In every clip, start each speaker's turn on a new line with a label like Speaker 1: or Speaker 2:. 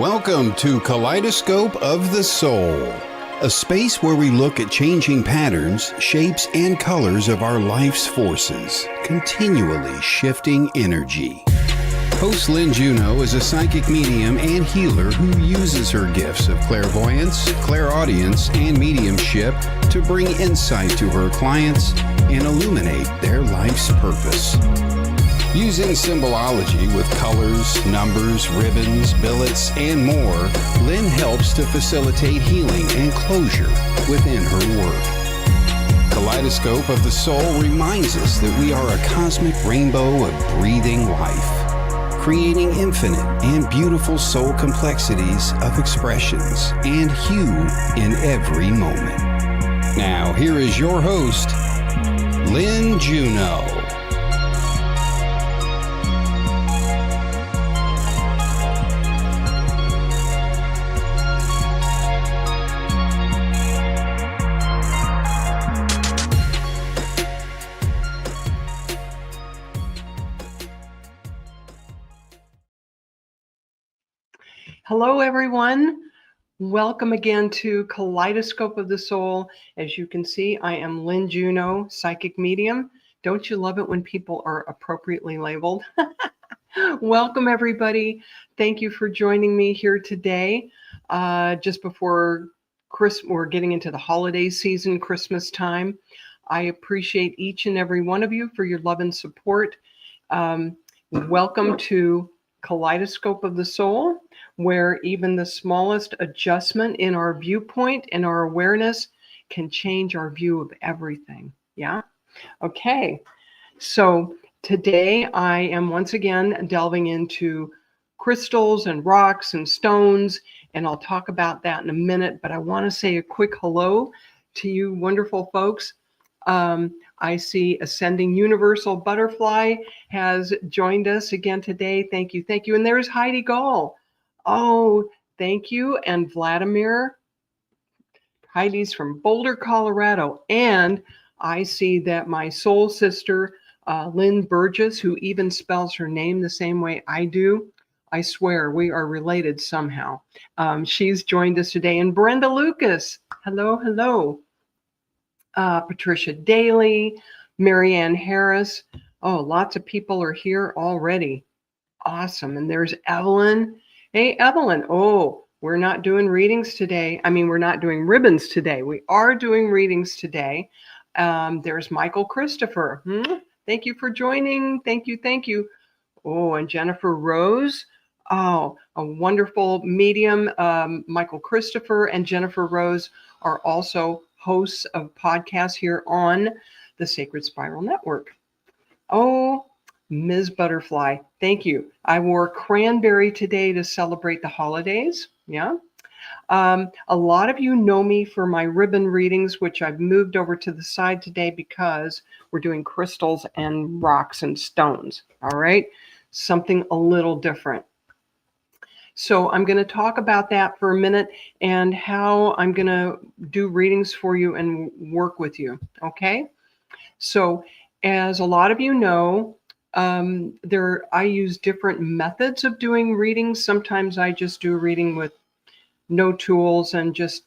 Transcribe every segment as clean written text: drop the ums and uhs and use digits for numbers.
Speaker 1: Welcome to Kaleidoscope of the Soul, a space where we look at changing patterns, shapes, and colors of our life's forces, continually shifting energy. Host Lynne Juneau is a psychic medium and healer who uses her gifts of clairvoyance, clairaudience, and mediumship to bring insight to her clients and illuminate their life's purpose. Using symbology with colors, numbers, ribbons, billets, and more, Lynne helps to facilitate healing and closure within her work. Kaleidoscope of the Soul reminds us that we are a cosmic rainbow of breathing life, creating infinite and beautiful soul complexities of expressions and hue in every moment. Now, here is your host, Lynne Juneau.
Speaker 2: Hello, everyone. Welcome again to Kaleidoscope of the Soul. As you can see, I am Lynne Juneau, psychic medium. Don't you love it when people are appropriately labeled? Welcome, everybody. Thank you for joining me here today. Just before Christmas, we're getting into the holiday season, Christmas time. I appreciate each and every one of you for your love and support. Welcome to Kaleidoscope of the Soul, where even the smallest adjustment in our viewpoint and our awareness can change our view of everything. Yeah? Okay. So today I am once again delving into crystals and rocks and stones, and I'll talk about that in a minute, but I want to say a quick hello to you wonderful folks. I see Ascending Universal Butterfly has joined us again today. Thank you. Thank you. And there's Heidi Gall. Oh, thank you. And Vladimir. Heidi's from Boulder, Colorado. And I see that my soul sister, Lynn Burgess, who even spells her name the same way I do. I swear we are related somehow. She's joined us today. And Brenda Lucas. Hello, hello. Patricia Daly, Marianne Harris. Oh, lots of people are here already. Awesome. And there's Evelyn. Hey, Evelyn. Oh, we're not doing readings today. We're not doing ribbons today. We are doing readings today. There's Michael Christopher. Thank you for joining. Thank you. Thank you. Oh, and Jennifer Rose. Oh, a wonderful medium. Michael Christopher and Jennifer Rose are also hosts of podcasts here on the Sacred Spiral Network. Oh, Ms. Butterfly, thank you. I wore cranberry today to celebrate the holidays. Yeah. A lot of you know me for my ribbon readings, which I've moved over to the side today because we're doing crystals and rocks and stones. All right. Something a little different. So I'm going to talk about that for a minute and how I'm going to do readings for you and work with you. Okay. So as a lot of you know, I use different methods of doing readings. Sometimes I just do a reading with no tools and just,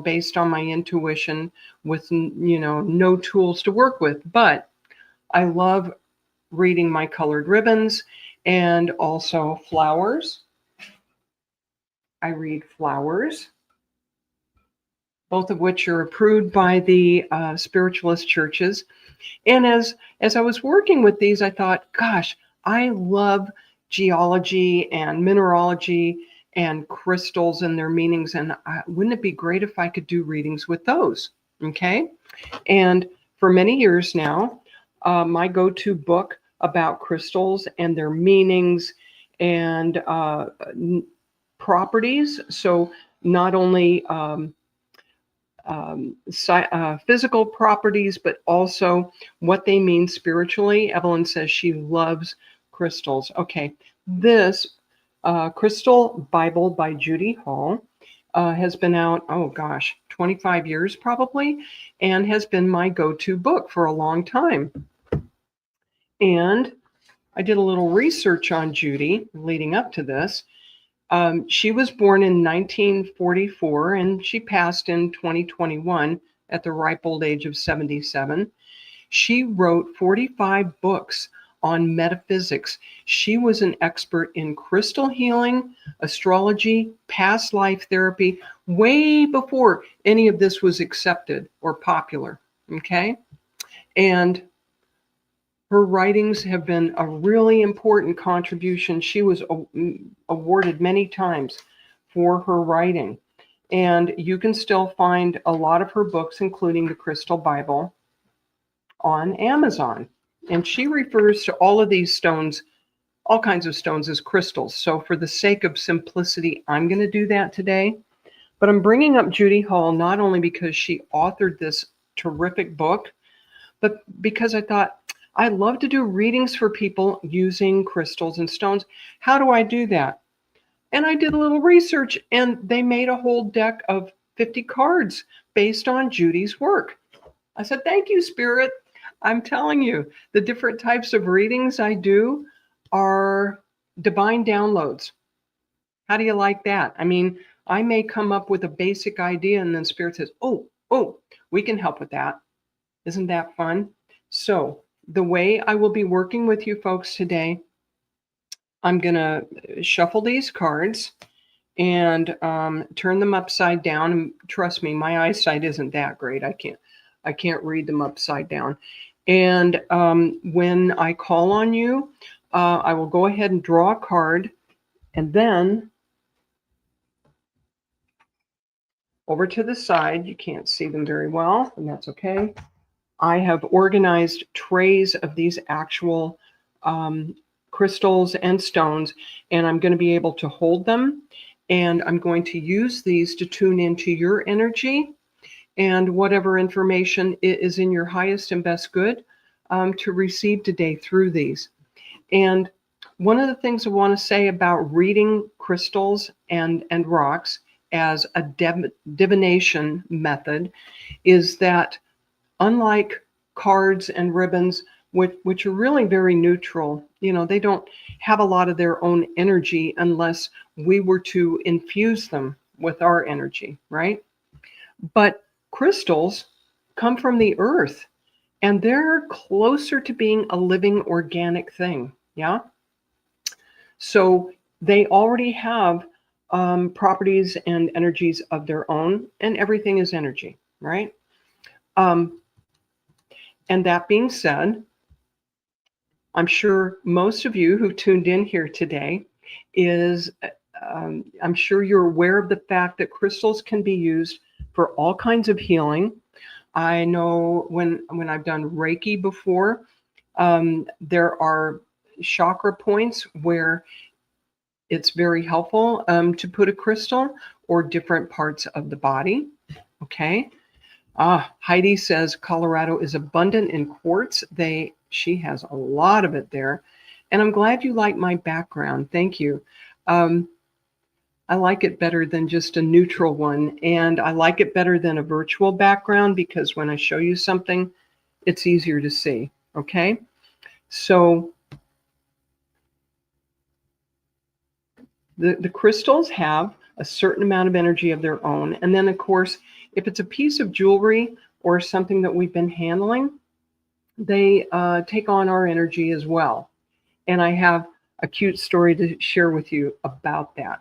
Speaker 2: based on my intuition with, no tools to work with. But I love reading my colored ribbons and also flowers. I read flowers, both of which are approved by the spiritualist churches. And as I was working with these, I thought, gosh, I love geology and mineralogy and crystals and their meanings. And wouldn't it be great if I could do readings with those? Okay. And for many years now, my go-to book about crystals and their meanings and properties. So not only physical properties, but also what they mean spiritually. Evelyn says she loves crystals. Okay, this Crystal Bible by Judy Hall has been out, 25 years probably, and has been my go-to book for a long time. And I did a little research on Judy leading up to this. She was born in 1944 and she passed in 2021 at the ripe old age of 77. She wrote 45 books on metaphysics. She was an expert in crystal healing, astrology, past life therapy, way before any of this was accepted or popular. Okay? And her writings have been a really important contribution. She was awarded many times for her writing. And you can still find a lot of her books, including the Crystal Bible, on Amazon. And she refers to all of these stones, all kinds of stones, as crystals. So for the sake of simplicity, I'm going to do that today. But I'm bringing up Judy Hall not only because she authored this terrific book, but because I thought, I love to do readings for people using crystals and stones. How do I do that? And I did a little research, and they made a whole deck of 50 cards based on Judy's work. I said, thank you, Spirit. I'm telling you, the different types of readings I do are divine downloads. How do you like that? I mean, I may come up with a basic idea, and then Spirit says, oh, we can help with that. Isn't that fun? So the way I will be working with you folks today, I'm going to shuffle these cards and turn them upside down. And trust me, my eyesight isn't that great. I can't read them upside down. And when I call on you, I will go ahead and draw a card, and then over to the side, you can't see them very well, and that's okay. I have organized trays of these actual crystals and stones, and I'm going to be able to hold them, and I'm going to use these to tune into your energy and whatever information is in your highest and best good to receive today through these. And one of the things I want to say about reading crystals and rocks as a divination method is that unlike cards and ribbons, which are really very neutral, they don't have a lot of their own energy unless we were to infuse them with our energy, right? But crystals come from the earth, and they're closer to being a living organic thing, yeah? So they already have properties and energies of their own, and everything is energy, right? And that being said, I'm sure most of you who tuned in here today I'm sure you're aware of the fact that crystals can be used for all kinds of healing. I know when I've done Reiki before, there are chakra points where it's very helpful to put a crystal, or different parts of the body. Okay. Heidi says Colorado is abundant in quartz. She has a lot of it there. And I'm glad you like my background. Thank you. I like it better than just a neutral one. And I like it better than a virtual background because when I show you something, it's easier to see. Okay. So the crystals have a certain amount of energy of their own. And then, of course, if it's a piece of jewelry or something that we've been handling, they take on our energy as well. And I have a cute story to share with you about that.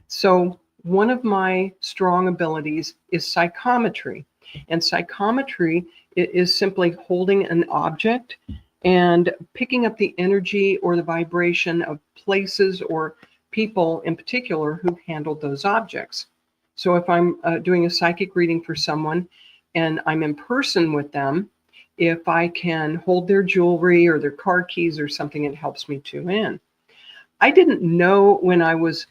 Speaker 2: So one of my strong abilities is psychometry. And psychometry is simply holding an object and picking up the energy or the vibration of places or people in particular who handled those objects. So if I'm doing a psychic reading for someone and I'm in person with them, if I can hold their jewelry or their car keys or something, it helps me tune in. I didn't know when I was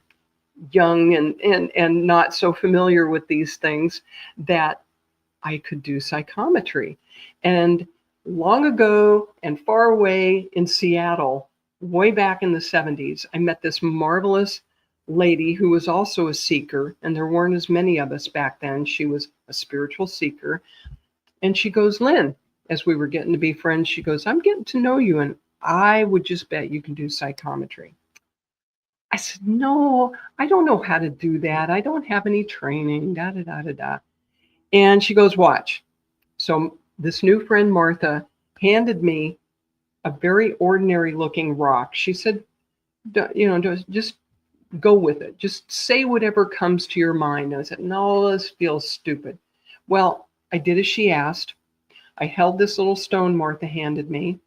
Speaker 2: young and not so familiar with these things that I could do psychometry. And long ago and far away in Seattle, way back in the 70s, I met this marvelous lady who was also a seeker, and there weren't as many of us back then. She was a spiritual seeker. And she goes, Lynn, as we were getting to be friends, she goes, I'm getting to know you, and I would just bet you can do psychometry. I said, no, I don't know how to do that. I don't have any training, da, da, da, da, da. And she goes, watch. So this new friend, Martha, handed me a very ordinary looking rock. She said, just go with it. Just say whatever comes to your mind. And I said, no, this feels stupid. Well, I did as she asked. I held this little stone Martha handed me,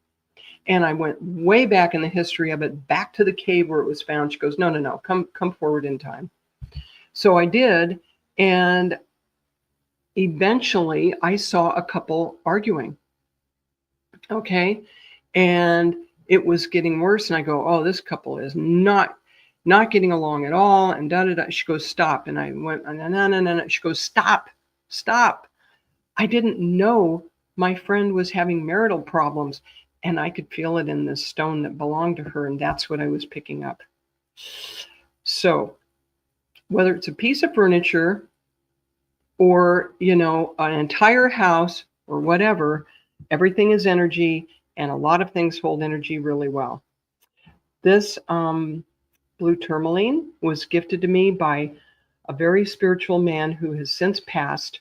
Speaker 2: and I went way back in the history of it, back to the cave where it was found. She goes, no, come forward in time. So I did, and eventually I saw a couple arguing. Okay. And it was getting worse. And I go, oh, this couple is not getting along at all. And da da da. She goes, stop. And I went, no. She goes, stop. I didn't know my friend was having marital problems. And I could feel it in this stone that belonged to her. And that's what I was picking up. So whether it's a piece of furniture or, an entire house or whatever, everything is energy, and a lot of things hold energy really well. This blue tourmaline was gifted to me by a very spiritual man who has since passed.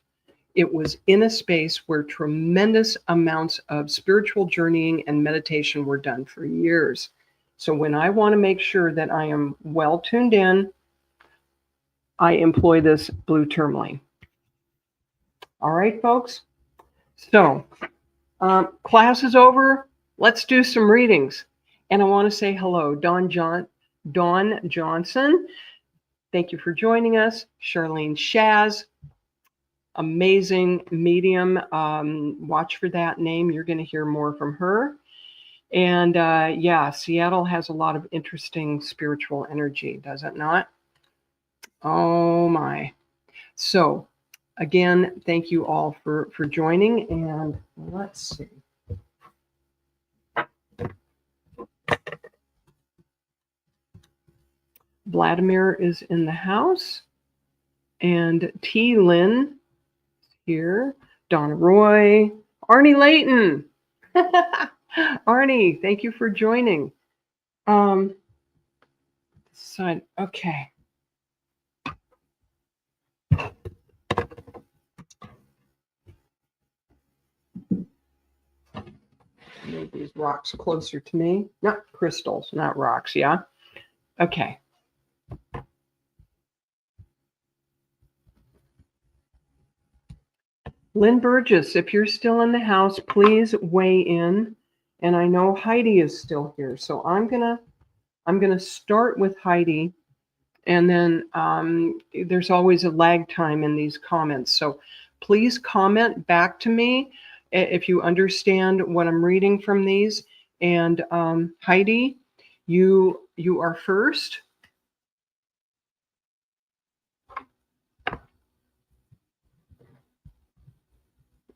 Speaker 2: It was in a space where tremendous amounts of spiritual journeying and meditation were done for years. So when I want to make sure that I am well tuned in, I employ this blue tourmaline. All right, folks. So class is over. Let's do some readings. And I want to say hello, Dawn Johnson. Thank you for joining us. Charlene Shaz, amazing medium. Watch for that name. You're going to hear more from her. And Seattle has a lot of interesting spiritual energy, does it not? Oh my. So again, thank you all for joining. And let's see. Vladimir is in the house. And T. Lynn here. Donna Roy. Arnie Layton. Arnie, thank you for joining. Okay. Move these rocks closer to me. Not crystals, not rocks, yeah? Okay. Lynn Burgess, if you're still in the house, please weigh in. And I know Heidi is still here, so I'm gonna start with Heidi, and then there's always a lag time in these comments. So please comment back to me if you understand what I'm reading from these. And Heidi, you are first.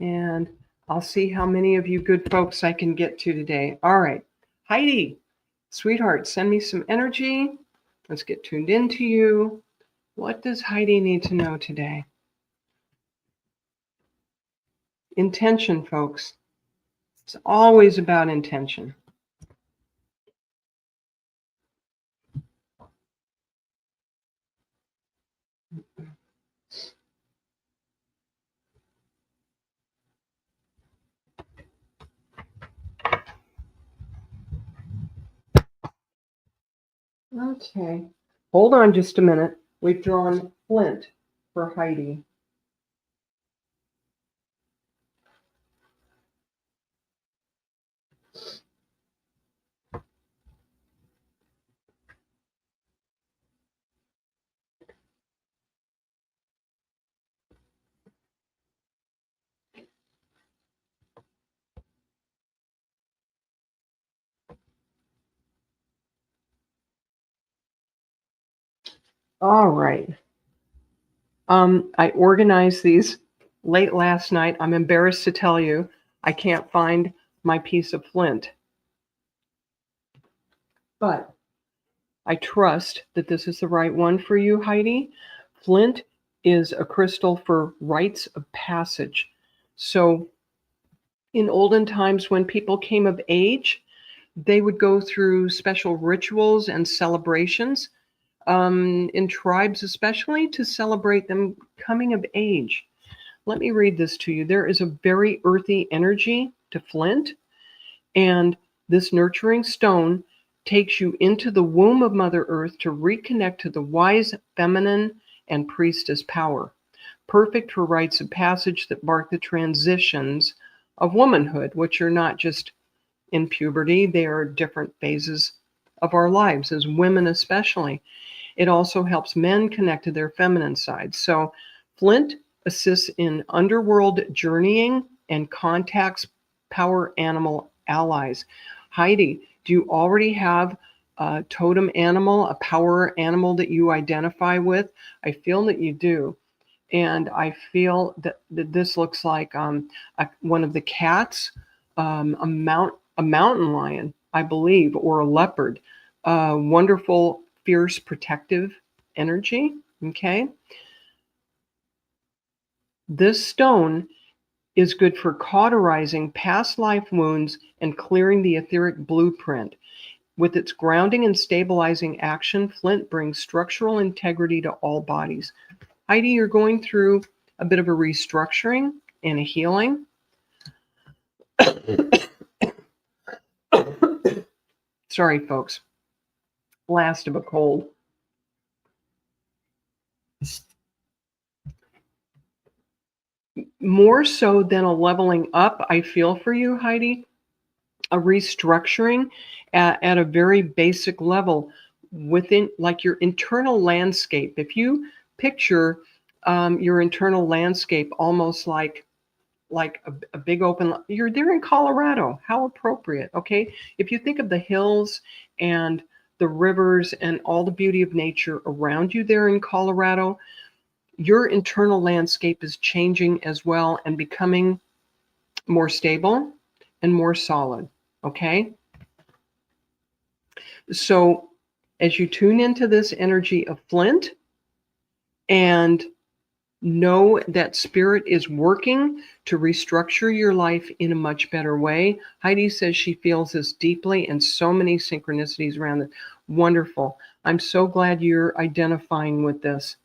Speaker 2: And I'll see how many of you good folks I can get to today. All right. Heidi, sweetheart, send me some energy. Let's get tuned into you. What does Heidi need to know today? Intention, folks. It's always about intention. Okay. Hold on just a minute. We've drawn flint for Heidi. All right. I organized these late last night. I'm embarrassed to tell you, I can't find my piece of flint. But I trust that this is the right one for you, Heidi. Flint is a crystal for rites of passage. So in olden times, when people came of age, they would go through special rituals and celebrations in tribes especially, to celebrate them coming of age. Let me read this to you. There is a very earthy energy to flint, and this nurturing stone takes you into the womb of Mother Earth to reconnect to the wise feminine and priestess power. Perfect for rites of passage that mark the transitions of womanhood, which are not just in puberty, they are different phases of our lives, as women especially. It also helps men connect to their feminine side. So flint assists in underworld journeying and contacts power animal allies. Heidi, do you already have a totem animal, a power animal that you identify with? I feel that you do. And I feel that this looks like one of the cats, a mountain lion, I believe, or a leopard. Wonderful, fierce, protective energy. Okay. This stone is good for cauterizing past life wounds and clearing the etheric blueprint. With its grounding and stabilizing action, flint brings structural integrity to all bodies. Heidi, you're going through a bit of a restructuring and a healing. Sorry, folks. Last of a cold. More so than a leveling up, I feel for you, Heidi, a restructuring at a very basic level within, like, your internal landscape. If you picture your internal landscape almost like a big open, you're there in Colorado. How appropriate. Okay. If you think of the hills and the rivers and all the beauty of nature around you there in Colorado, your internal landscape is changing as well and becoming more stable and more solid. Okay. So as you tune into this energy of flint and know that spirit is working to restructure your life in a much better way. Heidi says she feels this deeply and so many synchronicities around it. Wonderful. I'm so glad you're identifying with this.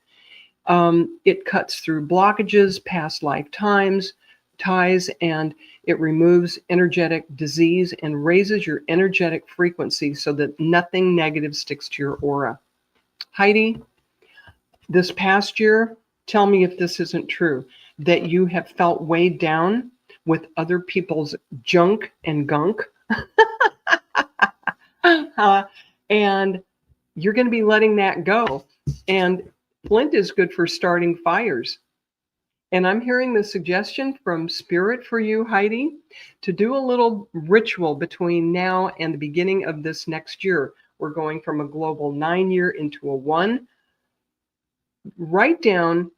Speaker 2: It cuts through blockages, past lifetimes, ties, and it removes energetic disease and raises your energetic frequency so that nothing negative sticks to your aura. Heidi, this past year, tell me if this isn't true, that you have felt weighed down with other people's junk and gunk. And you're going to be letting that go. And flint is good for starting fires. And I'm hearing the suggestion from Spirit for you, Heidi, to do a little ritual between now and the beginning of this next year. We're going from a global 9-year into a 1. Write down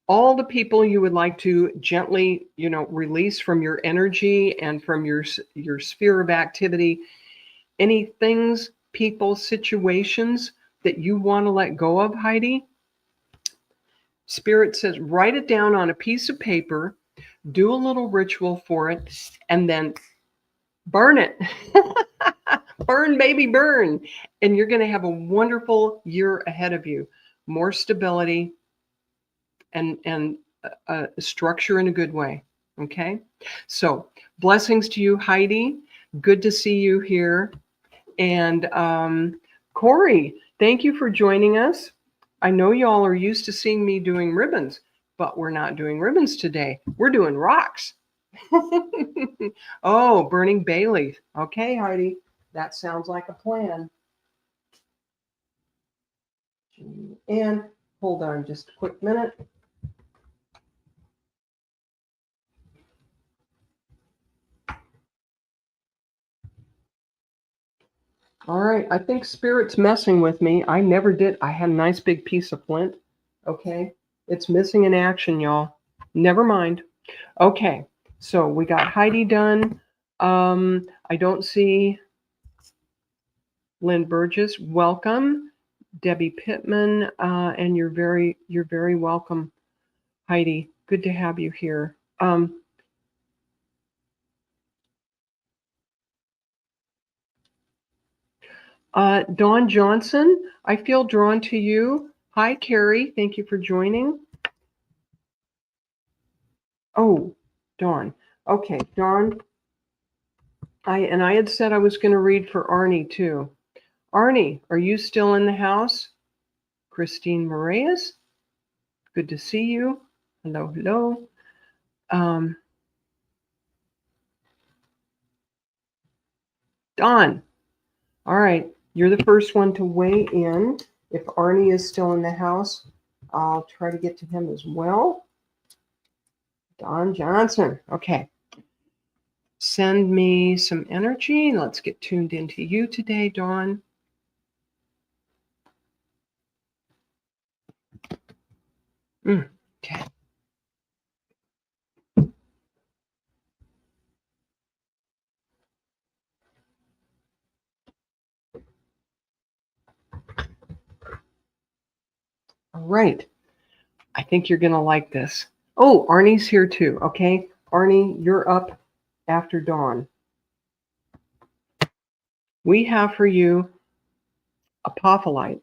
Speaker 2: all the people you would like to gently, release from your energy and from your sphere of activity. Any things, people, situations that you want to let go of, Heidi. Spirit says, write it down on a piece of paper, do a little ritual for it, and then burn it. Burn, baby, burn. And you're going to have a wonderful year ahead of you. More stability and structure in a good way. Okay. So blessings to you, Heidi. Good to see you here. And Corey, thank you for joining us. I know y'all are used to seeing me doing ribbons, but we're not doing ribbons today. We're doing rocks. Oh, burning bay leaf. Okay, Heidi, that sounds like a plan. And hold on just a quick minute. All right, I think Spirit's messing with me. I never did. I had a nice big piece of flint. Okay, it's missing in action, y'all. Never mind. Okay, so we got Heidi done. I don't see Lynn Burgess. Welcome, Debbie Pittman, and you're very welcome, Heidi. Good to have you here. Dawn Johnson, I feel drawn to you. Hi, Carrie. Thank you for joining. Oh, Dawn. Okay, Dawn. I had said I was going to read for Arnie too. Arnie, are you still in the house? Christine Moraes, good to see you. Hello, hello. Dawn, all right, you're the first one to weigh in. If Arnie is still in the house, I'll try to get to him as well. Dawn Johnson, okay. Send me some energy. Let's get tuned into you today, Dawn. Okay. All right. I think you're going to like this. Oh, Arnie's here too. Okay. Arnie, you're up after Dawn. We have for you apophyllite.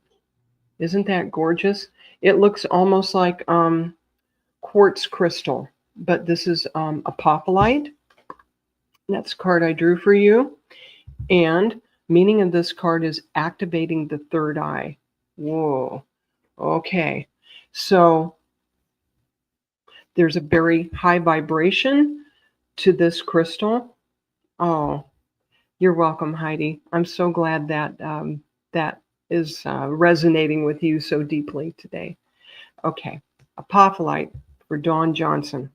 Speaker 2: Isn't that gorgeous? It looks almost like quartz crystal, but this is apophyllite. That's the card I drew for you. And meaning of this card is activating the third eye. Whoa. Okay. So there's a very high vibration to this crystal. Oh, you're welcome, Heidi. I'm so glad that that is resonating with you so deeply today. Okay. Apophyllite for Dawn Johnson.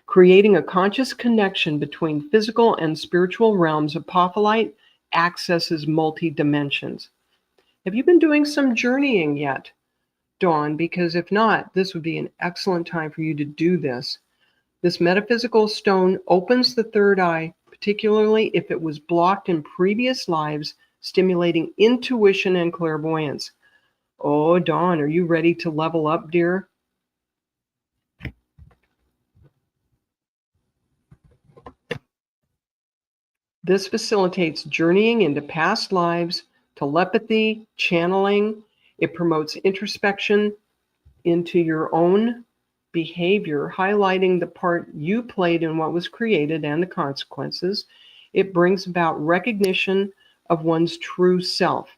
Speaker 2: Creating a conscious connection between physical and spiritual realms, apophyllite accesses multi-dimensions. Have you been doing some journeying yet, Dawn? Because if not, this would be an excellent time for you to do this. This metaphysical stone opens the third eye, particularly if it was blocked in previous lives, stimulating intuition and clairvoyance. Oh, Dawn, are you ready to level up, dear? This facilitates journeying into past lives, telepathy, channeling. It promotes introspection into your own behavior, highlighting the part you played in what was created and the consequences. It brings about recognition of one's true self.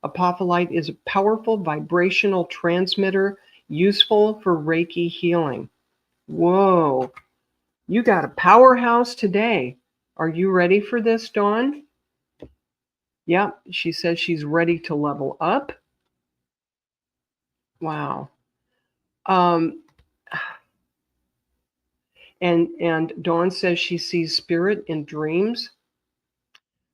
Speaker 2: Apophyllite is a powerful vibrational transmitter, useful for Reiki healing. Whoa, you got a powerhouse today. Are you ready for this, Dawn? Yep, she says she's ready to level up. Wow. And Dawn says she sees spirit in dreams.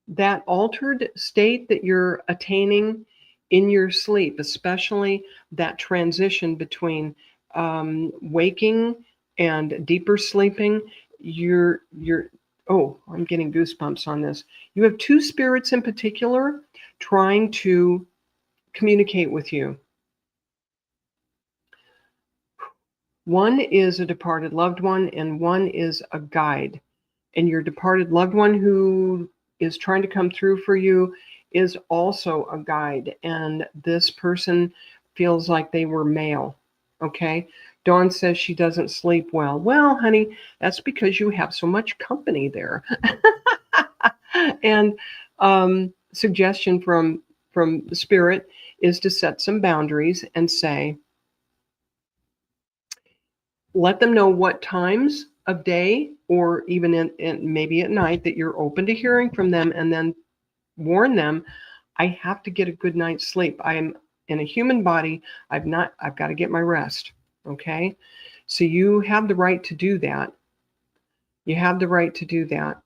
Speaker 2: That altered state that you're attaining in your sleep, especially that transition between waking and deeper sleeping, you're oh, I'm getting goosebumps on this. You have two spirits in particular trying to communicate with you. One is a departed loved one, and one is a guide. And your departed loved one who is trying to come through for you is also a guide. And this person feels like they were male. Okay. Dawn says she doesn't sleep well. Well, honey, that's because you have so much company there. And suggestion from the spirit is to set some boundaries and say, let them know what times of day or even in maybe at night that you're open to hearing from them, and then warn them, I have to get a good night's sleep. I am in a human body. I've got to get my rest. Okay. So you have the right to do that. You have the right to do that.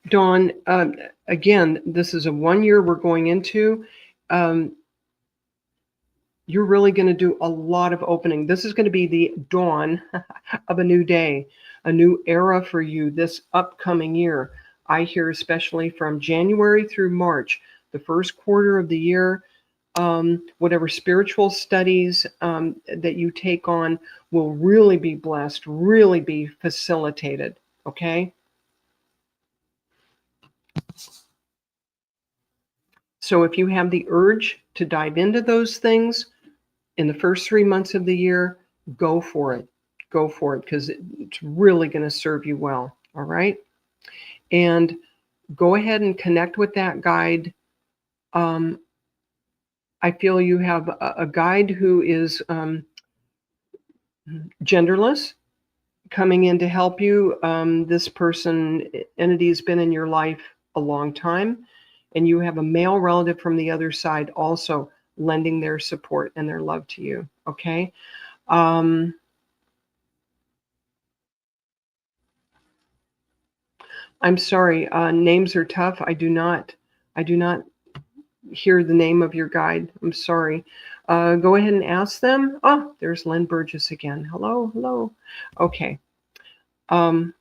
Speaker 2: Dawn, again, this is a 1 year we're going into. You're really going to do a lot of opening. This is going to be the dawn of a new day, a new era for you this upcoming year. I hear especially from January through March, the first quarter of the year, whatever spiritual studies that you take on will really be blessed, really be facilitated. Okay. So if you have the urge to dive into those things in the first 3 months of the year, go for it. Go for it, because it's really going to serve you well. All right. And go ahead and connect with that guide. I feel you have a guide who is genderless, coming in to help you. This entity has been in your life a long time, and you have a male relative from the other side also lending their support and their love to you. Okay. I'm sorry. Names are tough. I do not hear the name of your guide. I'm sorry. Go ahead and ask them. Oh, there's Lynn Burgess again. Hello, hello. Okay. I'm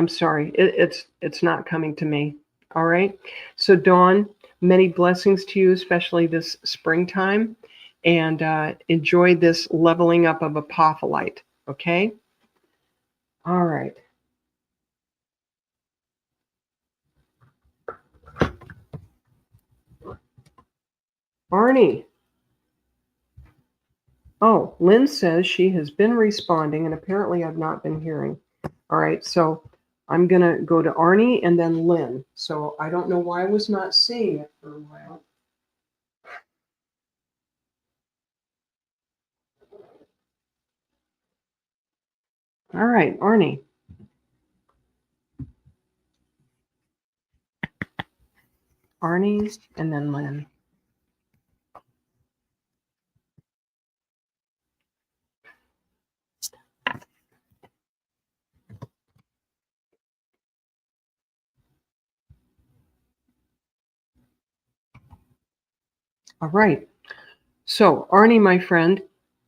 Speaker 2: sorry. It's not coming to me. All right. So Dawn, many blessings to you, especially this springtime, and enjoy this leveling up of apophyllite. Okay. All right. Arnie. Oh, Lynn says she has been responding, and apparently I've not been hearing. All right, so I'm going to go to Arnie and then Lynn. So I don't know why I was not seeing it for a while. All right, Arnie. Arnie and then Lynn. All right. So, Arnie, my friend,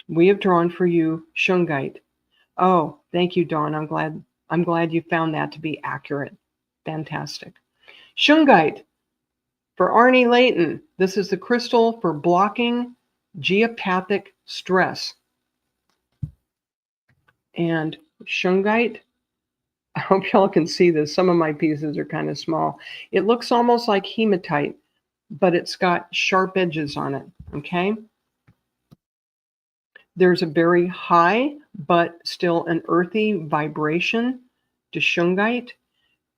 Speaker 2: we have drawn for you Shungite. Oh, thank you, Dawn. I'm glad you found that to be accurate. Fantastic. Shungite for Arnie Layton. This is the crystal for blocking geopathic stress. And Shungite, I hope y'all can see this. Some of my pieces are kind of small. It looks almost like hematite, but it's got sharp edges on it. Okay. There's a very high, but still an earthy vibration to Shungite.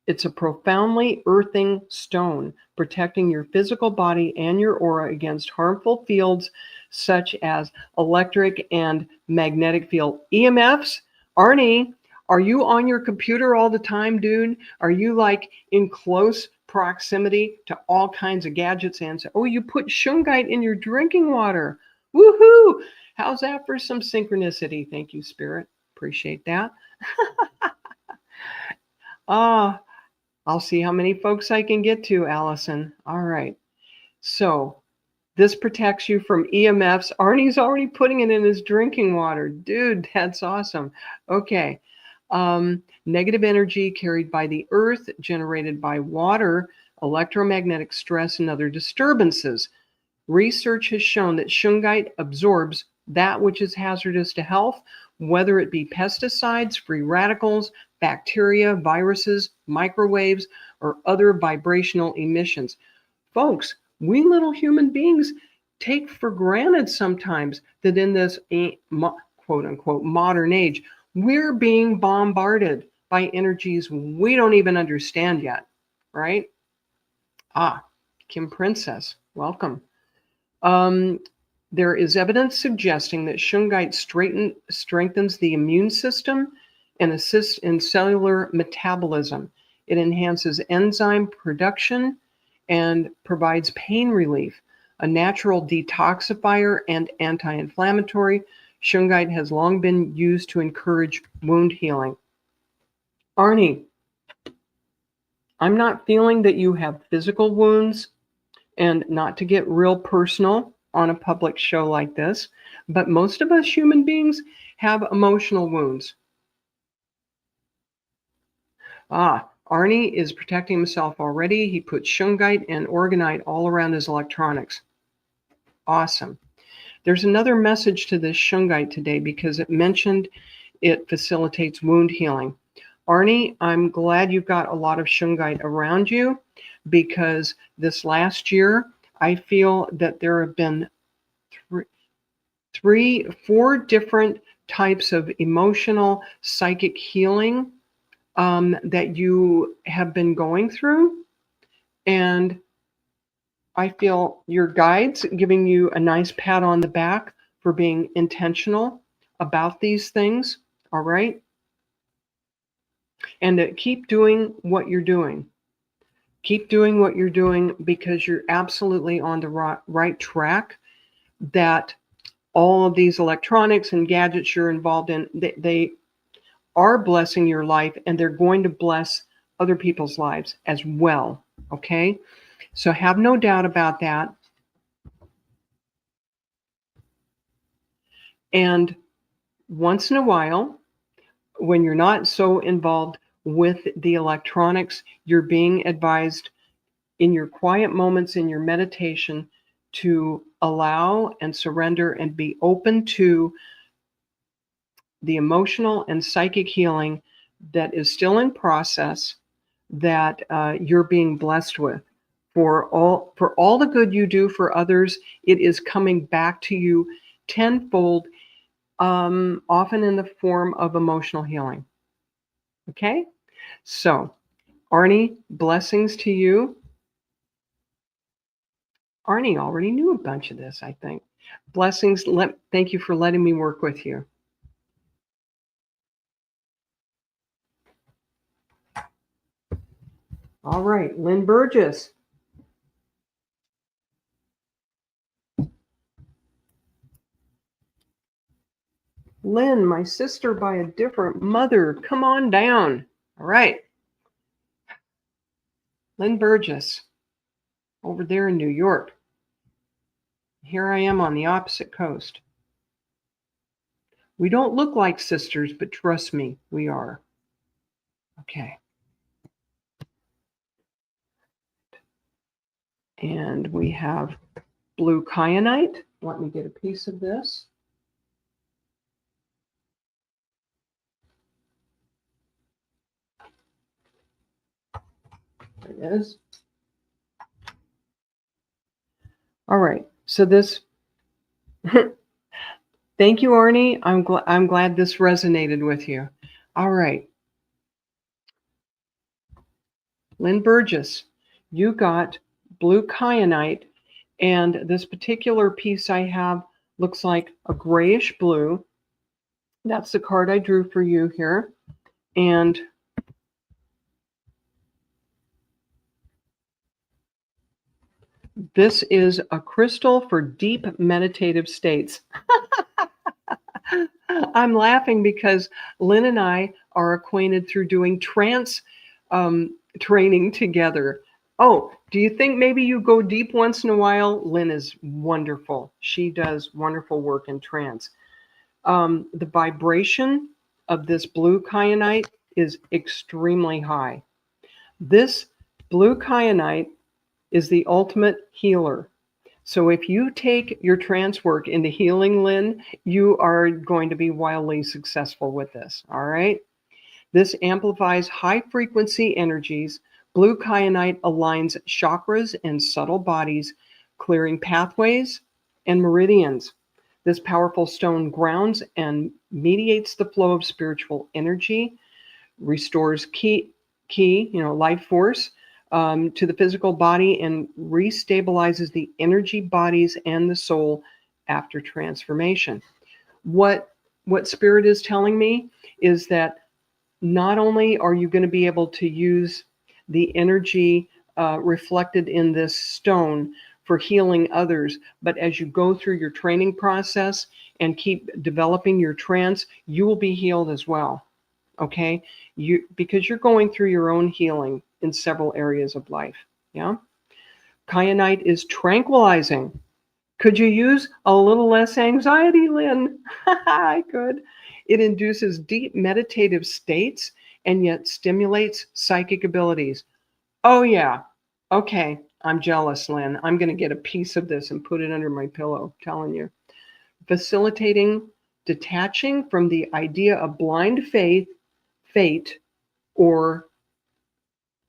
Speaker 2: It's a profoundly earthing stone, protecting your physical body and your aura against harmful fields such as electric and magnetic field EMFs. Arnie, are you on your computer all the time, dude? Are you like in close proximity to all kinds of gadgets? And oh, you put Shungite in your drinking water. Woohoo! How's that for some synchronicity? Thank you, Spirit. Appreciate that. I'll see how many folks I can get to, Allison. All right. So this protects you from EMFs. Arnie's already putting it in his drinking water. Dude, that's awesome. Okay. Negative energy carried by the earth, generated by water, electromagnetic stress, and other disturbances. Research has shown that Shungite absorbs that which is hazardous to health, whether it be pesticides, free radicals, bacteria, viruses, microwaves, or other vibrational emissions. Folks, we little human beings take for granted sometimes that in this quote unquote modern age, we're being bombarded by energies we don't even understand yet, right? Kim Princess, welcome. There is evidence suggesting that Shungite strengthens the immune system and assists in cellular metabolism. It enhances enzyme production and provides pain relief, a natural detoxifier and anti-inflammatory. Shungite has long been used to encourage wound healing. Arnie, I'm not feeling that you have physical wounds, and not to get real personal on a public show like this, but most of us human beings have emotional wounds. Arnie is protecting himself already. He put Shungite and Orgonite all around his electronics. Awesome. There's another message to this shungite today because it mentioned it facilitates wound healing. Arnie, I'm glad you've got a lot of shungite around you, because this last year, I feel that there have been four different types of emotional psychic healing that you have been going through. And I feel your guides giving you a nice pat on the back for being intentional about these things. All right. And to keep doing what you're doing. Keep doing what you're doing, because you're absolutely on the right track. That all of these electronics and gadgets you're involved in, they are blessing your life, and they're going to bless other people's lives as well. Okay? So have no doubt about that. And once in a while, when you're not so involved with the electronics, you're being advised in your quiet moments, in your meditation, to allow and surrender and be open to the emotional and psychic healing that is still in process, that you're being blessed with. For all the good you do for others, it is coming back to you tenfold, often in the form of emotional healing. Okay? So, Arnie, blessings to you. Arnie already knew a bunch of this, I think. Blessings. Thank you for letting me work with you. All right, Lynne Burgess. Lynn, my sister by a different mother. Come on down. All right. Lynne Burgess, over there in New York. Here I am on the opposite coast. We don't look like sisters, but trust me, we are. Okay. And we have blue kyanite. Let me get a piece of this. There it is. All right. So this, thank you, Arnie. I'm glad this resonated with you. All right. Lynne Burgess, you got blue kyanite, and this particular piece I have looks like a grayish blue. That's the card I drew for you here. And this is a crystal for deep meditative states. I'm laughing because Lynne and I are acquainted through doing trance training together. Oh, do you think maybe you go deep once in a while? Lynne is wonderful. She does wonderful work in trance. The vibration of this blue kyanite is extremely high. This blue kyanite is the ultimate healer. So if you take your trance work into healing, Lynne, you are going to be wildly successful with this. All right. This amplifies high frequency energies. Blue kyanite aligns chakras and subtle bodies, clearing pathways and meridians. This powerful stone grounds and mediates the flow of spiritual energy, restores life force to the physical body, and restabilizes the energy bodies and the soul after transformation. What Spirit is telling me is that not only are you going to be able to use the energy reflected in this stone for healing others, but as you go through your training process and keep developing your trance, you will be healed as well. Okay? Because you're going through your own healing in several areas of life. Yeah? Kyanite is tranquilizing. Could you use a little less anxiety, Lynne? I could. It induces deep meditative states and yet stimulates psychic abilities. Oh, yeah. Okay. I'm jealous, Lynne. I'm going to get a piece of this and put it under my pillow, I'm telling you. facilitating detaching from the idea of blind faith, fate, or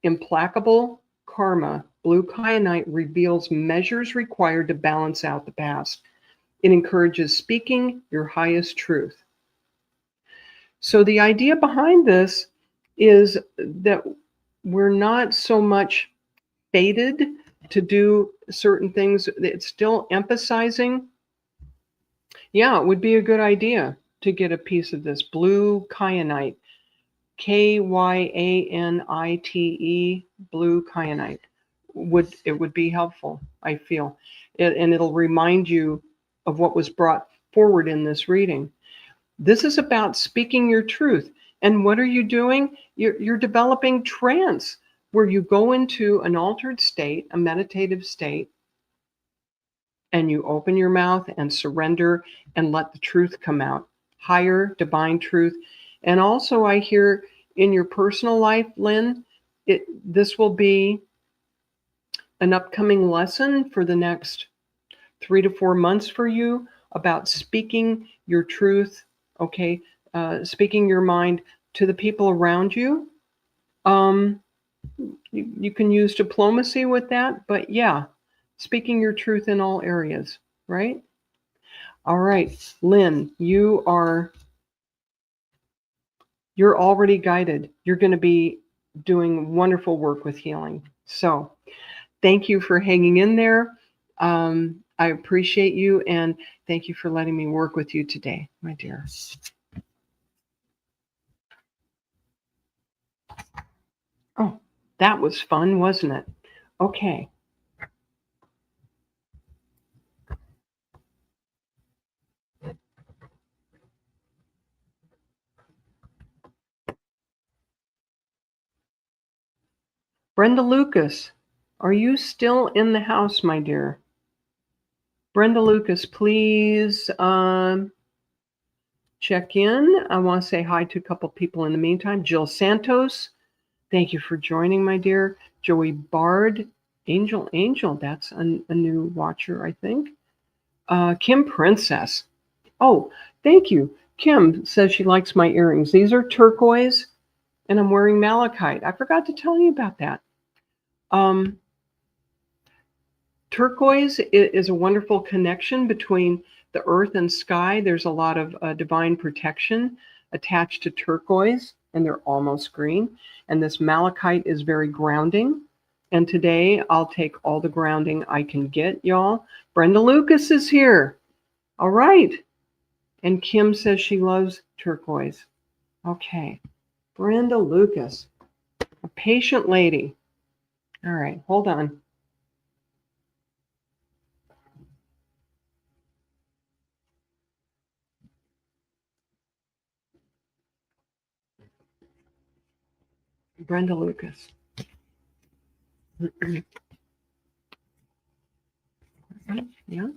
Speaker 2: implacable karma. Blue kyanite reveals measures required to balance out the past. It encourages speaking your highest truth. So the idea behind this is that we're not so much fated to do certain things. It's still emphasizing, yeah, it would be a good idea to get a piece of this blue kyanite, Kyanite, blue kyanite. It would be helpful, I feel. And it'll remind you of what was brought forward in this reading. This is about speaking your truth. And what are you doing? You're developing trance, where you go into an altered state, a meditative state, and you open your mouth and surrender and let the truth come out. Higher divine truth. And also I hear in your personal life, Lynne, this will be an upcoming lesson for the next 3 to 4 months for you about speaking your truth, okay? Speaking your mind to the people around you. You can use diplomacy with that, but yeah, speaking your truth in all areas, right? All right, Lynne, you're already guided. You're going to be doing wonderful work with healing. So thank you for hanging in there. I appreciate you, and thank you for letting me work with you today, my dear. Oh, that was fun, wasn't it? Okay. Brenda Lucas, are you still in the house, my dear? Brenda Lucas, please check in. I want to say hi to a couple people in the meantime. Jill Santos, thank you for joining, my dear. Joey Bard, Angel, that's a new watcher, I think. Kim Princess. Oh, thank you. Kim says she likes my earrings. These are turquoise, and I'm wearing malachite. I forgot to tell you about that. Turquoise is a wonderful connection between the earth and sky. There's a lot of divine protection attached to turquoise, and they're almost green. And this malachite is very grounding. And today I'll take all the grounding I can get, y'all. Brenda Lucas is here. All right. And Kim says she loves turquoise. Okay. Brenda Lucas, a patient lady. All right, hold on. Brenda Lucas. Yeah.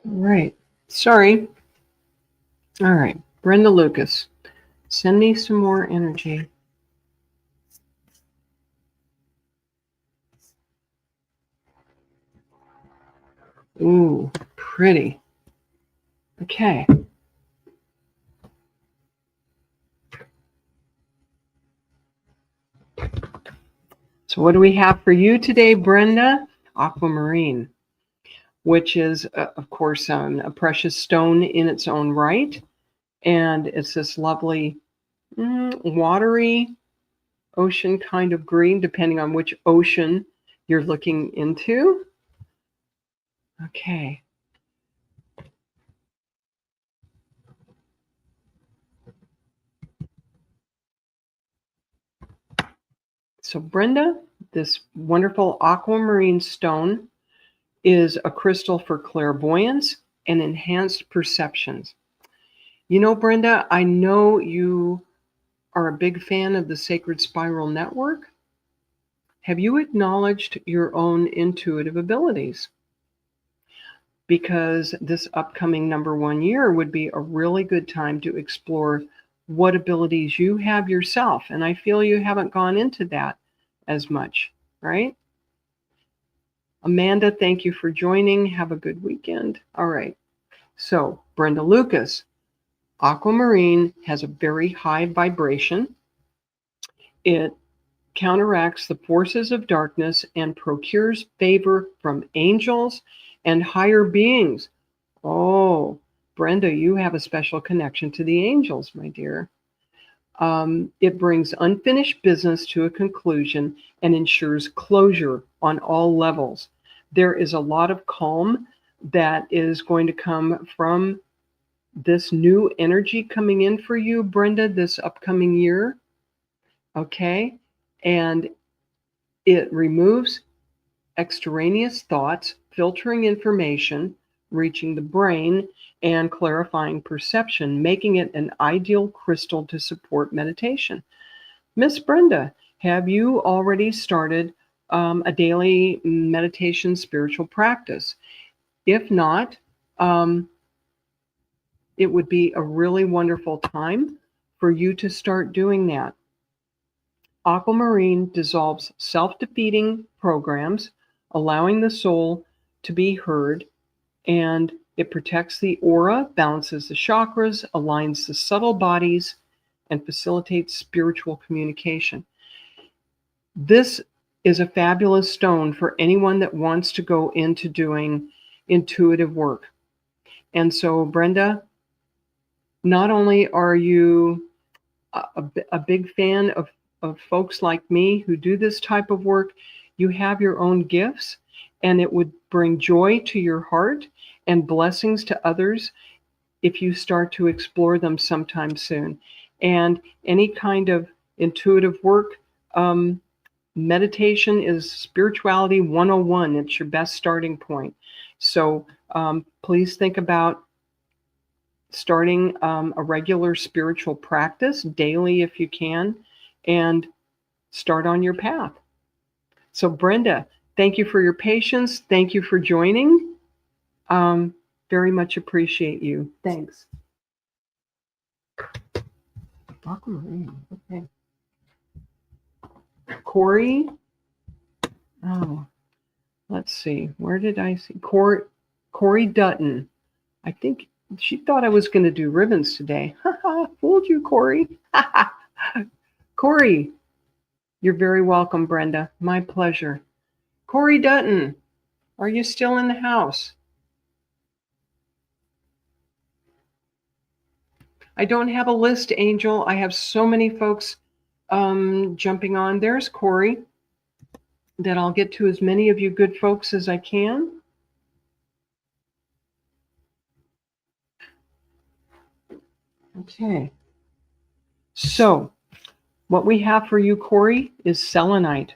Speaker 2: All right. Sorry. All right. Brenda Lucas, send me some more energy. Ooh, pretty. Okay. So what do we have for you today, Brenda? Aquamarine, which is, of course, a precious stone in its own right. And it's this lovely, watery ocean kind of green, depending on which ocean you're looking into. Okay. So Brenda, this wonderful aquamarine stone is a crystal for clairvoyance and enhanced perceptions. You know, Brenda, I know you are a big fan of the Sacred Spiral Network. Have you acknowledged your own intuitive abilities? because this upcoming number 1 year would be a really good time to explore what abilities you have yourself. And I feel you haven't gone into that as much, right? Amanda, thank you for joining. Have a good weekend. All right. So, Brenda Lucas, aquamarine has a very high vibration. It counteracts the forces of darkness and procures favor from angels and higher beings. Oh, Brenda, you have a special connection to the angels, my dear. It brings unfinished business to a conclusion and ensures closure on all levels. There is a lot of calm that is going to come from this new energy coming in for you, Brenda, this upcoming year. Okay. And it removes extraneous thoughts, filtering information, reaching the brain, and clarifying perception, making it an ideal crystal to support meditation. Miss Brenda, have you already started a daily meditation spiritual practice? If not, it would be a really wonderful time for you to start doing that. Aquamarine dissolves self-defeating programs, allowing the soul to be heard, and it protects the aura, balances the chakras, aligns the subtle bodies, and facilitates spiritual communication. This is a fabulous stone for anyone that wants to go into doing intuitive work. And so, Brenda, not only are you a big fan of folks like me who do this type of work, you have your own gifts, and it would bring joy to your heart and blessings to others if you start to explore them sometime soon. And any kind of intuitive work, meditation is spirituality 101. It's your best starting point. So please think about starting a regular spiritual practice daily if you can, and start on your path. So Brenda, thank you for your patience. Thank you for joining. Very much appreciate you. Thanks. Okay. Corey. Oh, let's see. Where did I see Corey Dutton? I think she thought I was going to do ribbons today. Fooled you, Corey. Corey, you're very welcome, Brenda. My pleasure. Corey Dutton, are you still in the house? I don't have a list, Angel. I have so many folks jumping on. There's Corey, that I'll get to as many of you good folks as I can. Okay. So what we have for you, Corey, is selenite.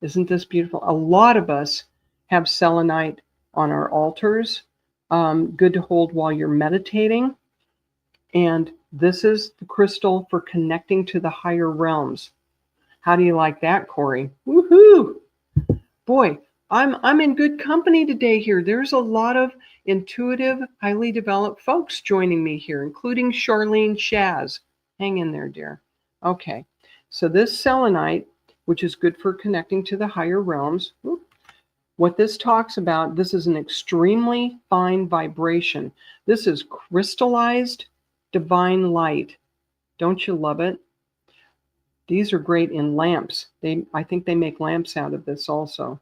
Speaker 2: Isn't this beautiful? A lot of us have selenite on our altars. Good to hold while you're meditating. And this is the crystal for connecting to the higher realms. How do you like that, Corey? Woohoo! Boy, I'm in good company today here. There's a lot of intuitive, highly developed folks joining me here, including Charlene Shaz. Hang in there, dear. Okay, so this selenite, which is good for connecting to the higher realms, what this talks about, this is an extremely fine vibration. This is crystallized divine light. Don't you love it? These are great in lamps. I think they make lamps out of this also.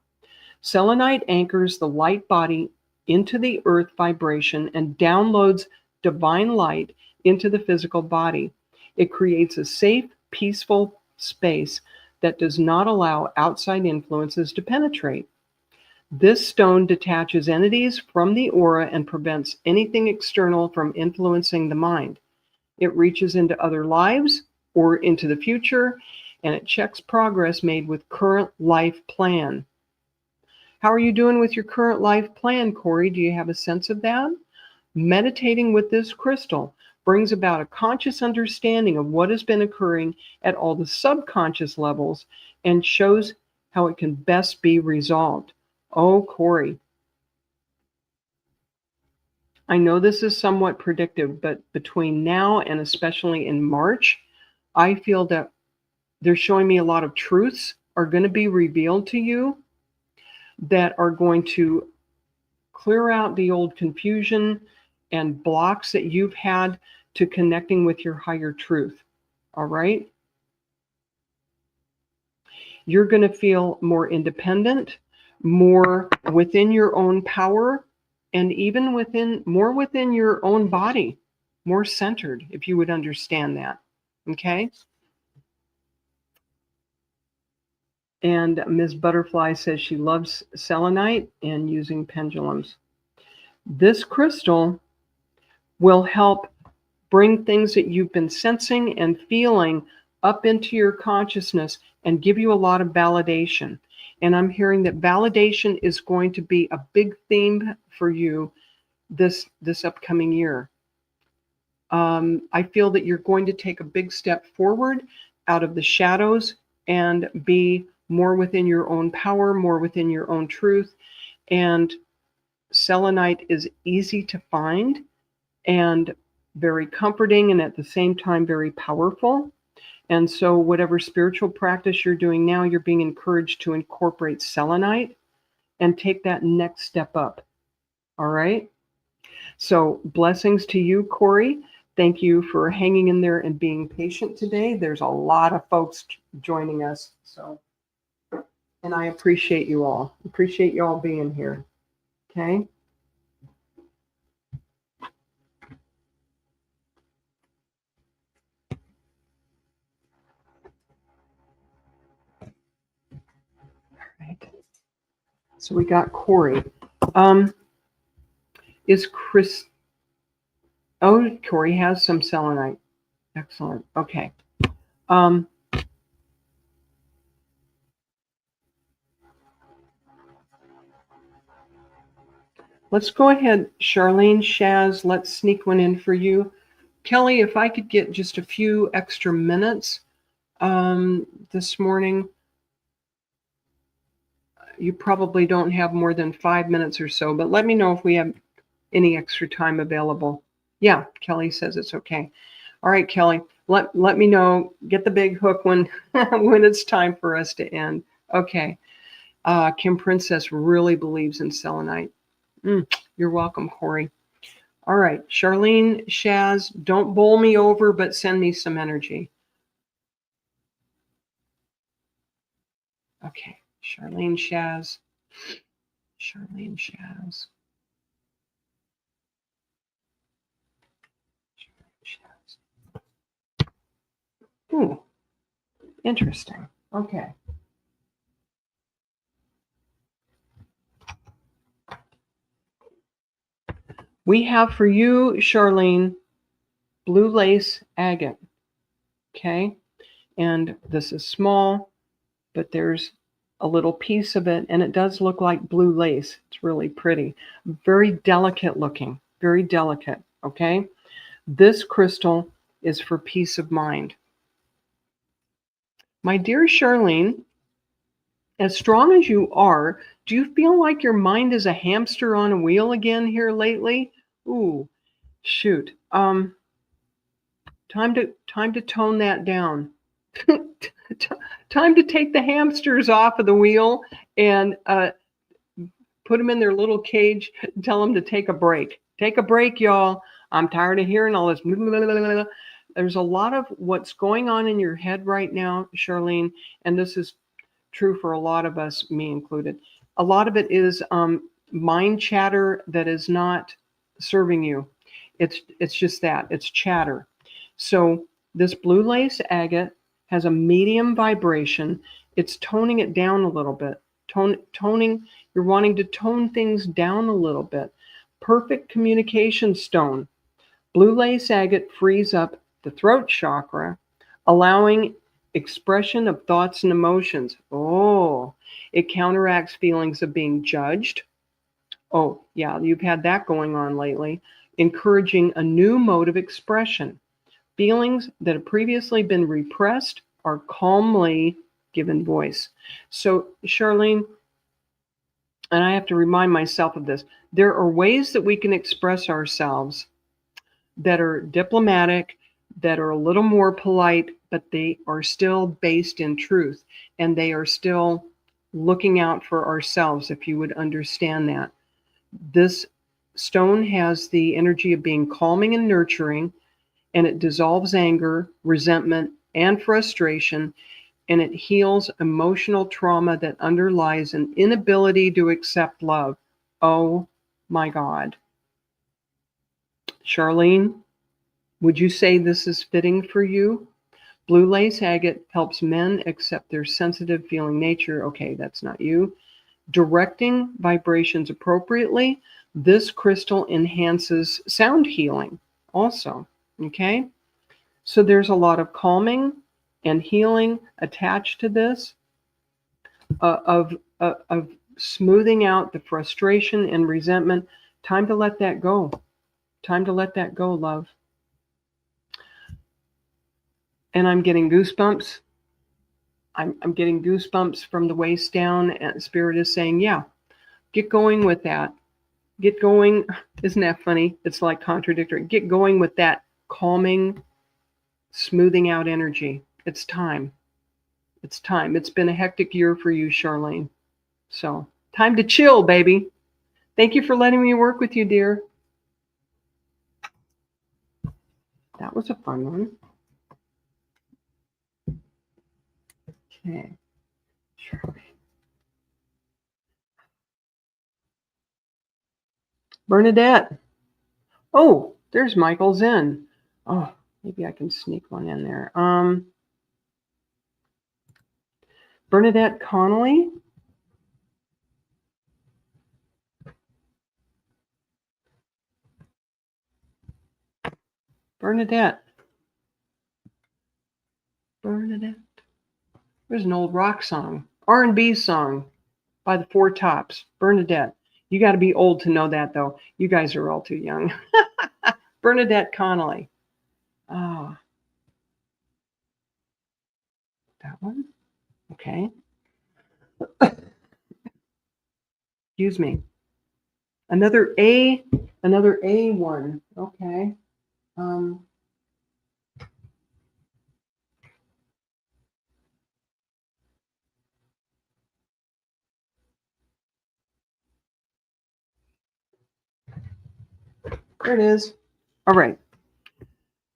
Speaker 2: Selenite anchors the light body into the earth vibration and downloads divine light into the physical body. It creates a safe, peaceful space that does not allow outside influences to penetrate. This stone detaches entities from the aura and prevents anything external from influencing the mind. It reaches into other lives or into the future, and it checks progress made with current life plan. How are you doing with your current life plan, Corey? Do you have a sense of that? Meditating with this crystal brings about a conscious understanding of what has been occurring at all the subconscious levels and shows how it can best be resolved. Oh, Corey. I know this is somewhat predictive, but between now and especially in March, I feel that they're showing me a lot of truths are going to be revealed to you that are going to clear out the old confusion and blocks that you've had to connecting with your higher truth. All right? You're going to feel more independent, more within your own power, and even within your own body, more centered, if you would understand that. Okay? And Ms. Butterfly says she loves selenite and using pendulums. This crystal will help bring things that you've been sensing and feeling up into your consciousness and give you a lot of validation. And I'm hearing that validation is going to be a big theme for you this upcoming year. I feel that you're going to take a big step forward out of the shadows and be more within your own power, more within your own truth. And selenite is easy to find and very comforting, and at the same time very powerful. And so whatever spiritual practice you're doing now, you're being encouraged to incorporate selenite and take that next step up. All right? So blessings to you, Corey. Thank you for hanging in there and being patient today. There's a lot of folks joining us. So, and I appreciate you all. Appreciate you all being here. Okay? Right. So we got Corey. Is Chris? Oh, Corey has some selenite. Excellent. Okay. Let's go ahead, Charlene, Shaz. Let's sneak one in for you. Kelly, if I could get just a few extra minutes this morning. You probably don't have more than 5 minutes or so, but let me know if we have any extra time available. Yeah, Kelly says it's okay. All right, Kelly, let me know. Get the big hook when when it's time for us to end. Okay. Kim Princess really believes in selenite. You're welcome, Corey. All right, Charlene, Shaz, don't bowl me over, but send me some energy. Okay, Charlene, Shaz. Charlene, Shaz. Ooh, interesting. Okay. We have for you, Charlene, blue lace agate. Okay. And this is small, but there's a little piece of it, and it does look like blue lace. It's really pretty. Very delicate looking. Very delicate. Okay. This crystal is for peace of mind. My dear Charlene, as strong as you are, do you feel like your mind is a hamster on a wheel again here lately? Ooh, shoot. Time to tone that down. Time to take the hamsters off of the wheel and put them in their little cage. Tell them to take a break. Take a break, y'all. I'm tired of hearing all this. There's a lot of what's going on in your head right now, Charlene, and this is true for a lot of us, me included. A lot of it is mind chatter that is not serving you. It's just that. It's chatter. So this blue lace agate has a medium vibration. It's toning it down a little bit. Toning, you're wanting to tone things down a little bit. Perfect communication stone. Blue lace agate frees up the throat chakra, allowing expression of thoughts and emotions. Oh, it counteracts feelings of being judged. Oh, yeah, you've had that going on lately. Encouraging a new mode of expression. Feelings that have previously been repressed are calmly given voice. So, Charlene, and I have to remind myself of this, there are ways that we can express ourselves that are diplomatic, that are a little more polite, but they are still based in truth, and they are still looking out for ourselves, if you would understand that. This stone has the energy of being calming and nurturing, and it dissolves anger, resentment, and frustration, and it heals emotional trauma that underlies an inability to accept love. Oh my God. Charlene, would you say this is fitting for you? Blue lace agate helps men accept their sensitive feeling nature. Okay, that's not you. Directing vibrations appropriately. This crystal enhances sound healing also. Okay, so there's a lot of calming and healing attached to this, of smoothing out the frustration and resentment. Time to let that go. Time to let that go, love. And I'm getting goosebumps. I'm getting goosebumps from the waist down, and Spirit is saying, yeah, get going with that. Get going. Isn't that funny? It's like contradictory. Get going with that calming, smoothing out energy. It's time. It's time. It's been a hectic year for you, Charlene. So time to chill, baby. Thank you for letting me work with you, dear. That was a fun one. Okay. Charlene. Bernadette. Oh, there's Michael Zen. Oh, maybe I can sneak one in there. Bernadette Connolly. Bernadette. Bernadette. There's an old rock song, R&B song by the Four Tops. Bernadette. You got to be old to know that, though. You guys are all too young. Bernadette Connolly. Oh, that one? Okay. Excuse me. Another A one. Okay. There it is. All right.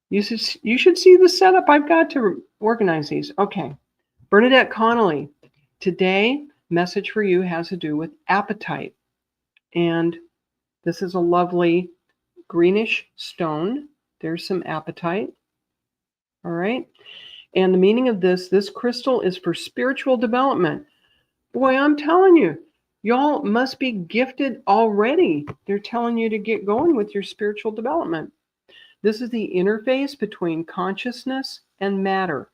Speaker 2: You should see the setup I've got to organize these. Okay. Bernadette Connolly. Today, message for you has to do with appetite. And this is a lovely greenish stone. There's some apatite. All right. And the meaning of this crystal is for spiritual development. Boy, I'm telling you, y'all must be gifted already. They're telling you to get going with your spiritual development. This is the interface between consciousness and matter.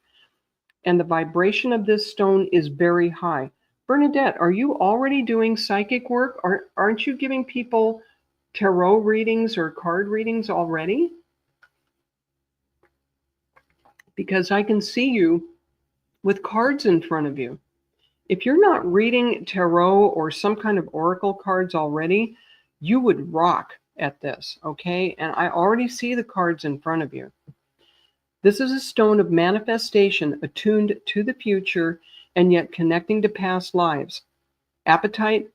Speaker 2: And the vibration of this stone is very high. Bernadette, are you already doing psychic work? Aren't you giving people tarot readings or card readings already? Because I can see you with cards in front of you. If you're not reading tarot or some kind of oracle cards already, you would rock at this, okay? And I already see the cards in front of you. This is a stone of manifestation, attuned to the future and yet connecting to past lives. Appetite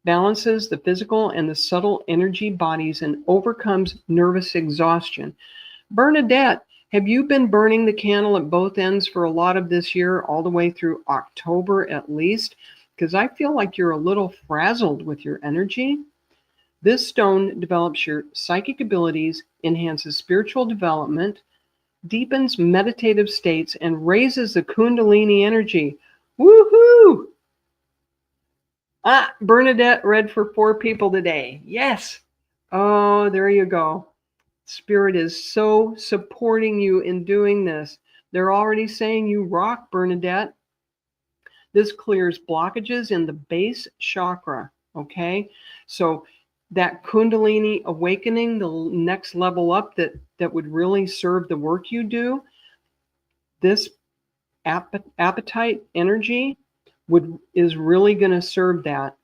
Speaker 2: balances the physical and the subtle energy bodies and overcomes nervous exhaustion. Bernadette, have you been burning the candle at both ends for a lot of this year, all the way through October at least? Because I feel like you're a little frazzled with your energy. This stone develops your psychic abilities, enhances spiritual development, deepens meditative states, and raises the Kundalini energy. Woohoo! Bernadette read for 4 people today. Yes. Oh, there you go. Spirit is so supporting you in doing this. They're already saying you rock, Bernadette. This clears blockages in the base chakra, okay? So that Kundalini awakening, the next level up that would really serve the work you do, this appetite energy is really going to serve that.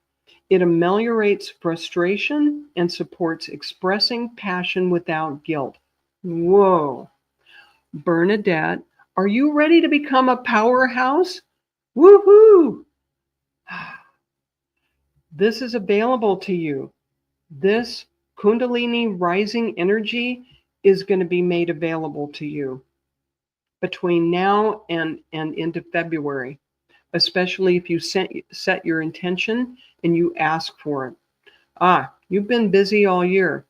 Speaker 2: It ameliorates frustration and supports expressing passion without guilt. Whoa. Bernadette, are you ready to become a powerhouse? Woohoo! This is available to you. This Kundalini rising energy is going to be made available to you between now and into February, especially if you set your intention and you ask for it. You've been busy all year.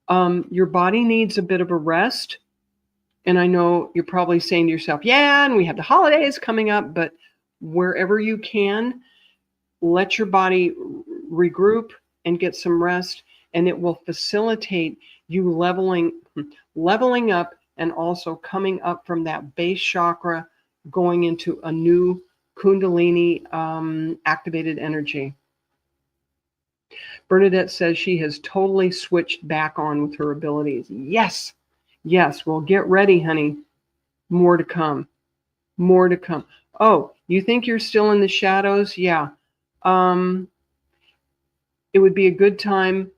Speaker 2: Your body needs a bit of a rest. And I know you're probably saying to yourself, yeah, and we have the holidays coming up, but wherever you can, let your body regroup and get some rest, and it will facilitate you leveling up and also coming up from that base chakra, going into a new Kundalini activated energy. Bernadette says she has totally switched back on with her abilities. Yes. Well, get ready, honey. More to come. More to come. Oh, you think you're still in the shadows? Yeah. It would be a good time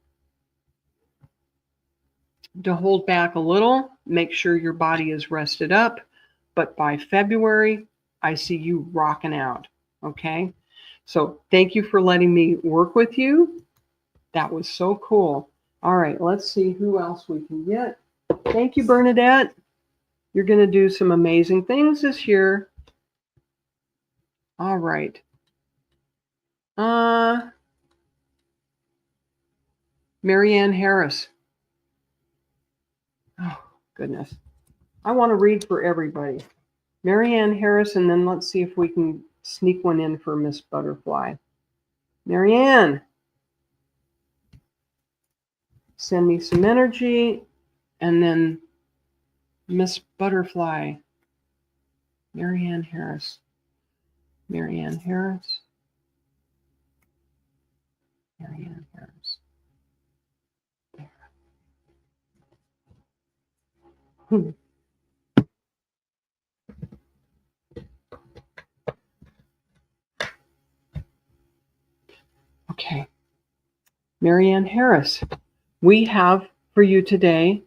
Speaker 2: to hold back a little, make sure your body is rested up. But by February, I see you rocking out. Okay? So thank you for letting me work with you. That was so cool. All right, let's see who else we can get. Thank you, Bernadette. You're going to do some amazing things this year. All right. Marianne Harris. Oh, goodness. I want to read for everybody. Marianne Harris, and then let's see if we can sneak one in for Miss Butterfly. Marianne, send me some energy, and then Miss Butterfly. Marianne Harris. Marianne Harris. Marianne Harris. There. Okay. Marianne Harris, we have for you today,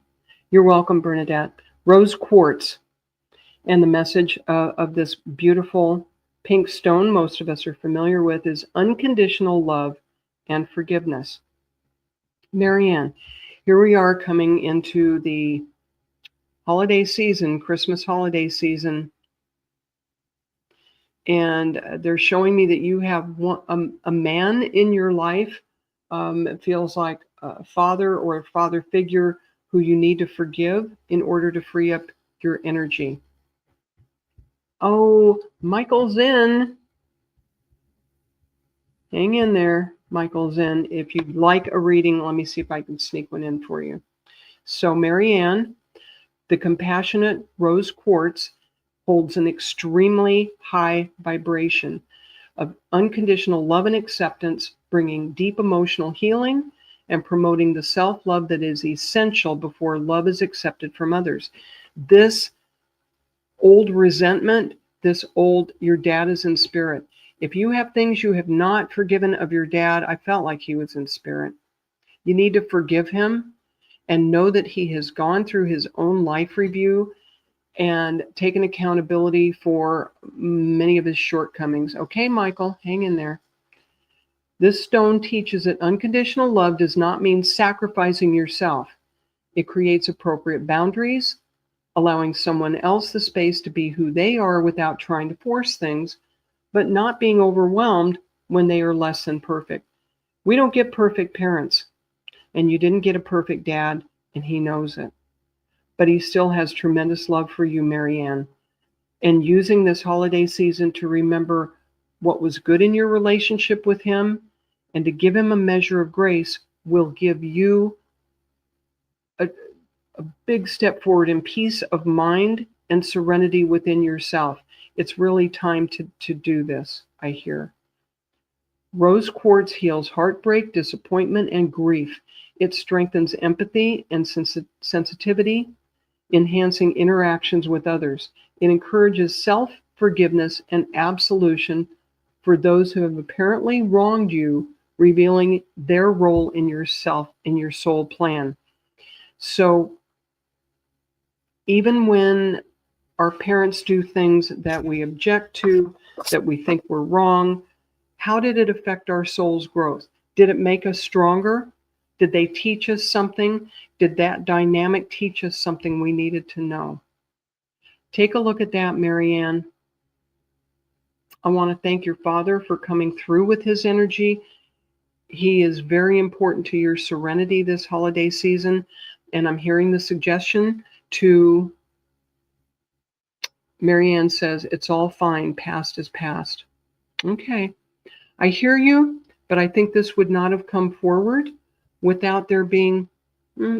Speaker 2: you're welcome, Bernadette, rose quartz. And the message of this beautiful pink stone most of us are familiar with is unconditional love and forgiveness. Marianne, here we are coming into the holiday season, Christmas holiday season. And they're showing me that you have a man in your life. It feels like a father or a father figure who you need to forgive in order to free up your energy. Oh, Michael's in. Hang in there, Michael's in. If you'd like a reading, let me see if I can sneak one in for you. So Marianne, the compassionate rose quartz holds an extremely high vibration of unconditional love and acceptance, bringing deep emotional healing and promoting the self-love that is essential before love is accepted from others. This old resentment, your dad is in spirit. If you have things you have not forgiven of your dad, I felt like he was in spirit. You need to forgive him and know that he has gone through his own life review and taken accountability for many of his shortcomings. Okay, Michael, hang in there. This stone teaches that unconditional love does not mean sacrificing yourself. It creates appropriate boundaries, allowing someone else the space to be who they are without trying to force things, but not being overwhelmed when they are less than perfect. We don't get perfect parents, and you didn't get a perfect dad, and he knows it. But he still has tremendous love for you, Marianne. And using this holiday season to remember what was good in your relationship with him and to give him a measure of grace will give you a big step forward in peace of mind and serenity within yourself. It's really time to do this, I hear. Rose quartz heals heartbreak, disappointment, and grief. It strengthens empathy and sensitivity, enhancing interactions with others. It encourages self-forgiveness and absolution for those who have apparently wronged you, revealing their role in yourself, in your soul plan. So even when our parents do things that we object to, that we think were wrong, how did it affect our soul's growth? Did it make us stronger? Did they teach us something? Did that dynamic teach us something we needed to know? Take a look at that, Marianne. I want to thank your father for coming through with his energy. He is very important to your serenity this holiday season. And I'm hearing the suggestion to, Marianne says, it's all fine. Past is past. Okay. I hear you, but I think this would not have come forward without there being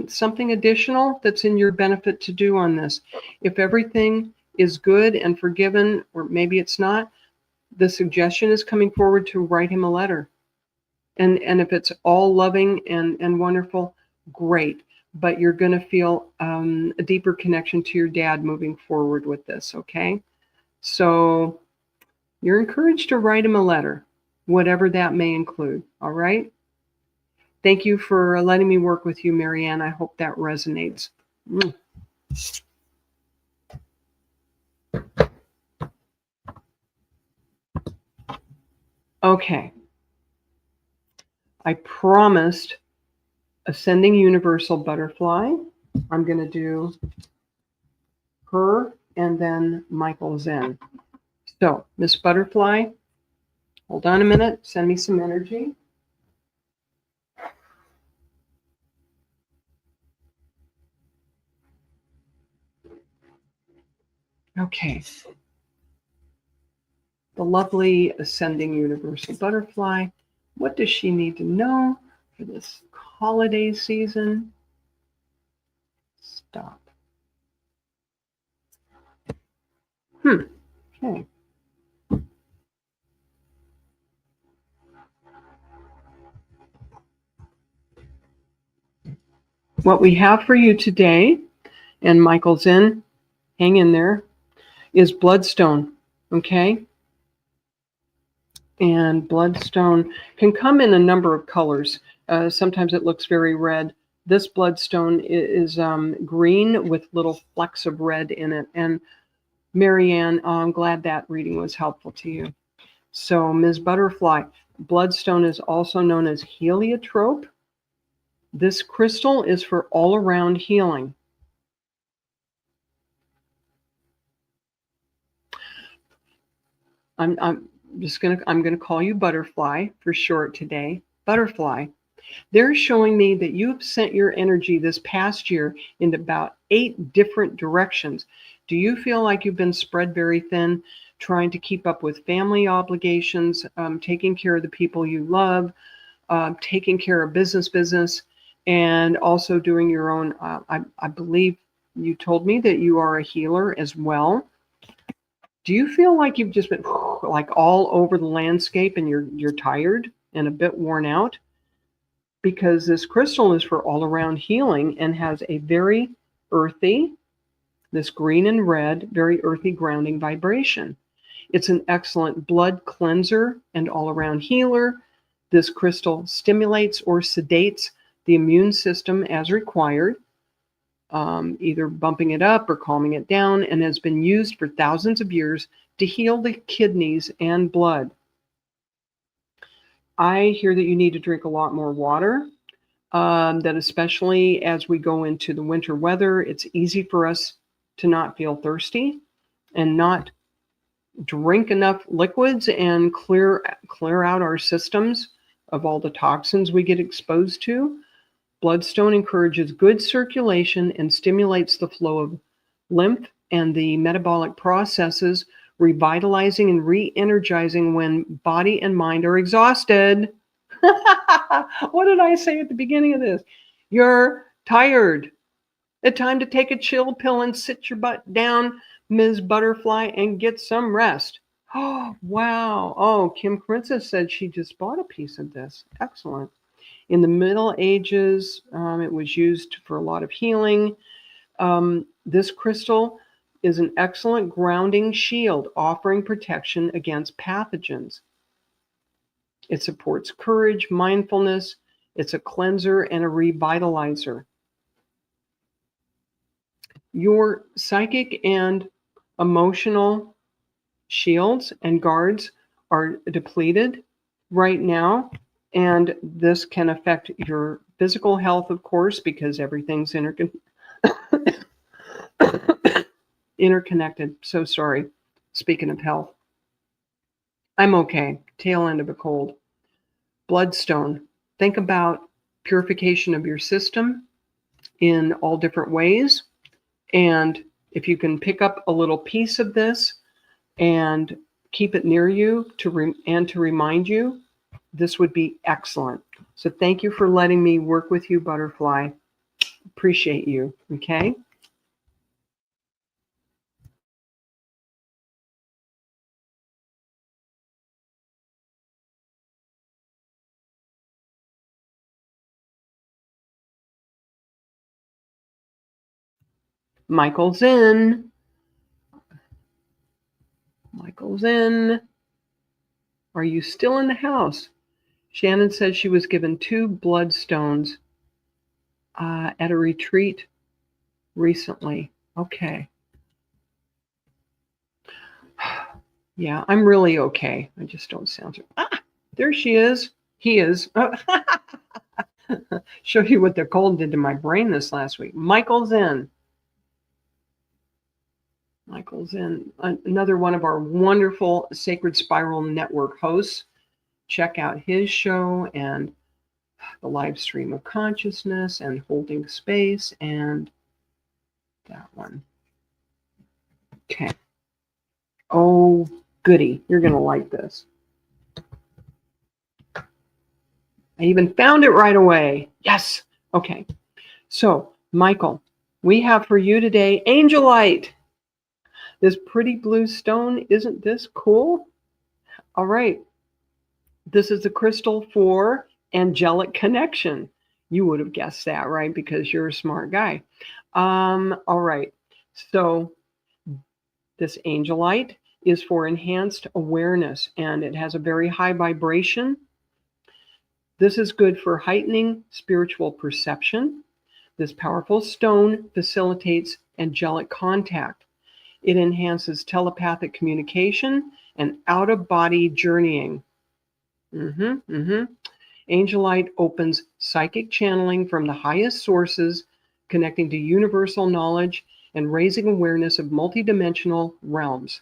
Speaker 2: something additional that's in your benefit to do on this. If everything is good and forgiven, or maybe it's not, the suggestion is coming forward to write him a letter. And if it's all loving and wonderful, great. But you're going to feel a deeper connection to your dad moving forward with this, okay? So you're encouraged to write him a letter, whatever that may include, all right? Thank you for letting me work with you, Marianne. I hope that resonates. Okay. I promised Ascending Universal Butterfly. I'm going to do her and then Michael Zen. So, Miss Butterfly, hold on a minute. Send me some energy. Okay. The lovely Ascending Universal Butterfly. What does she need to know for this holiday season? Stop. Okay. What we have for you today, and Michael's in, hang in there, is bloodstone, okay? And bloodstone can come in a number of colors. Sometimes it looks very red. This bloodstone is green with little flecks of red in it. And Marianne, I'm glad that reading was helpful to you. So Ms. Butterfly, bloodstone is also known as heliotrope. This crystal is for all-around healing. I'm gonna call you Butterfly for short today. Butterfly. They're showing me that you've sent your energy this past year into about 8 different directions. Do you feel like you've been spread very thin, trying to keep up with family obligations, taking care of the people you love, taking care of business, and also doing your own, I believe you told me that you are a healer as well. Do you feel like you've just been like all over the landscape and you're tired and a bit worn out? Because this crystal is for all around healing and has a very earthy, this green and red, very earthy grounding vibration. It's an excellent blood cleanser and all around healer. This crystal stimulates or sedates the immune system as required, either bumping it up or calming it down, and has been used for thousands of years to heal the kidneys and blood. I hear that you need to drink a lot more water, that especially as we go into the winter weather, it's easy for us to not feel thirsty and not drink enough liquids and clear out our systems of all the toxins we get exposed to. Bloodstone encourages good circulation and stimulates the flow of lymph and the metabolic processes, revitalizing and re-energizing when body and mind are exhausted. What did I say at the beginning of this? You're tired. It's time to take a chill pill and sit your butt down, Ms. Butterfly, and get some rest. Oh, wow. Oh, Kim Princess said she just bought a piece of this. Excellent. In the Middle Ages, it was used for a lot of healing. This crystal is an excellent grounding shield, offering protection against pathogens. It supports courage, mindfulness. It's a cleanser and a revitalizer. Your psychic and emotional shields and guards are depleted right now, and this can affect your physical health, of course, because everything's interconnected. So sorry. Speaking of health, I'm okay. Tail end of a cold. Bloodstone. Think about purification of your system in all different ways. And if you can pick up a little piece of this and keep it near you to remind you, this would be excellent. So thank you for letting me work with you, Butterfly. Appreciate you. Okay. Michael's in. Michael's in. Are you still in the house? Shannon said she was given 2 bloodstones at a retreat recently. Okay. Yeah, I'm really okay. I just don't sound so. There she is. He is. Show you what the cold did to my brain this last week. Michael's in. Michael's in. Another one of our wonderful Sacred Spiral Network hosts. Check out his show and the live stream of consciousness and holding space and that one. Okay. Oh, goody. You're going to like this. I even found it right away. Yes. Okay. So, Michael, we have for you today Angelite. This pretty blue stone. Isn't this cool? All right. This is a crystal for angelic connection. You would have guessed that, right? Because you're a smart guy. All right. So this Angelite is for enhanced awareness, and it has a very high vibration. This is good for heightening spiritual perception. This powerful stone facilitates angelic contact. It enhances telepathic communication and out-of-body journeying. Angelite opens psychic channeling from the highest sources, connecting to universal knowledge and raising awareness of multidimensional realms.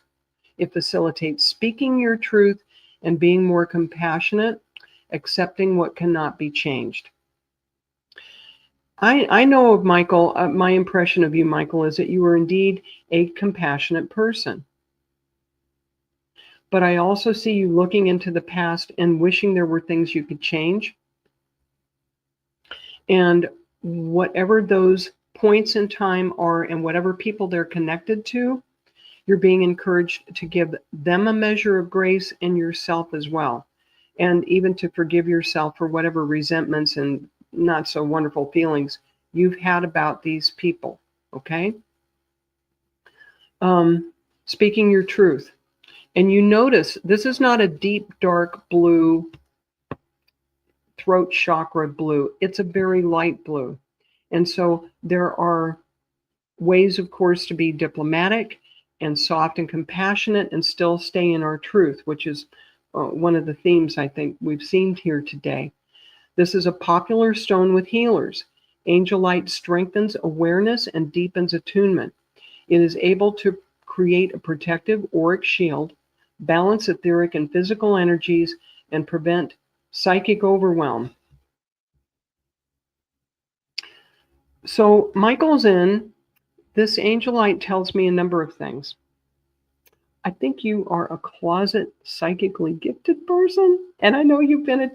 Speaker 2: It facilitates speaking your truth and being more compassionate, accepting what cannot be changed. I know of Michael, my impression of you, Michael, is that you are indeed a compassionate person. But I also see you looking into the past and wishing there were things you could change. And whatever those points in time are and whatever people they're connected to, you're being encouraged to give them a measure of grace and yourself as well. And even to forgive yourself for whatever resentments and not so wonderful feelings you've had about these people. Okay? Speaking your truth. And you notice this is not a deep, dark blue, throat chakra blue. It's a very light blue. And so there are ways, of course, to be diplomatic and soft and compassionate and still stay in our truth, which is one of the themes I think we've seen here today. This is a popular stone with healers. Angelite strengthens awareness and deepens attunement. It is able to create a protective auric shield, balance etheric and physical energies, and prevent psychic overwhelm. So Michael's in. This Angelite tells me a number of things. I think you are a closet psychically gifted person, and I know you've been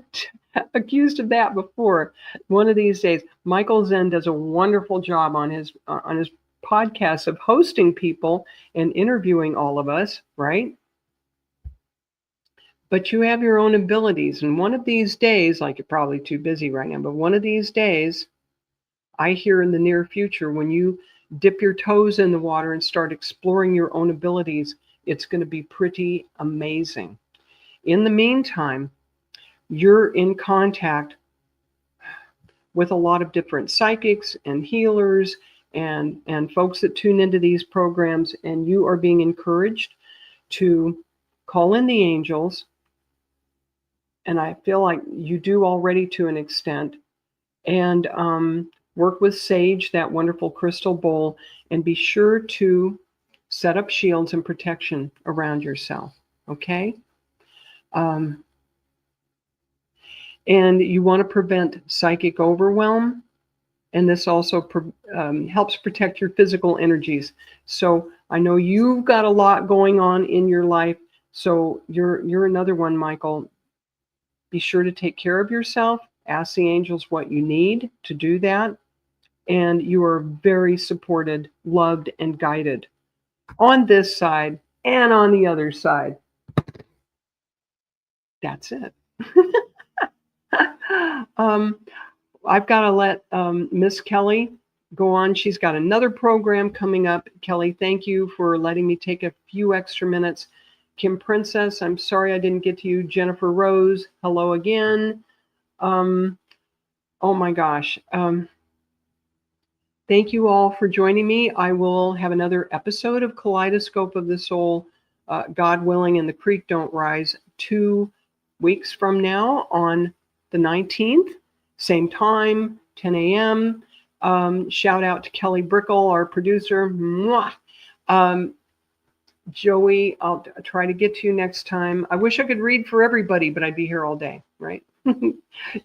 Speaker 2: accused of that before. One of these days, Michael Zen does a wonderful job on his podcast of hosting people and interviewing all of us, right? But you have your own abilities, and one of these days, like you're probably too busy right now, but one of these days, I hear in the near future, when you dip your toes in the water and start exploring your own abilities, it's going to be pretty amazing. In the meantime, you're in contact with a lot of different psychics and healers and folks that tune into these programs, and you are being encouraged to call in the angels. And I feel like you do already to an extent, and work with sage, that wonderful crystal bowl, and be sure to set up shields and protection around yourself. Okay? And you want to prevent psychic overwhelm. And this also helps protect your physical energies. So I know you've got a lot going on in your life. So you're another one, Michael. Be sure to take care of yourself. Ask the angels what you need to do that. And you are very supported, loved, and guided on this side and on the other side. That's it. I've got to let Miss Kelly go on. She's got another program coming up. Kelly, thank you for letting me take a few extra minutes. Kim Princess, I'm sorry I didn't get to you. Jennifer Rose, hello again. Oh my gosh. Thank you all for joining me. I will have another episode of Kaleidoscope of the Soul, God willing, and the creek don't rise, 2 weeks from now on the 19th. Same time, 10 a.m. Shout out to Kelly Brickle, our producer. Mwah. Joey, I'll try to get to you next time. I wish I could read for everybody, but I'd be here all day, right?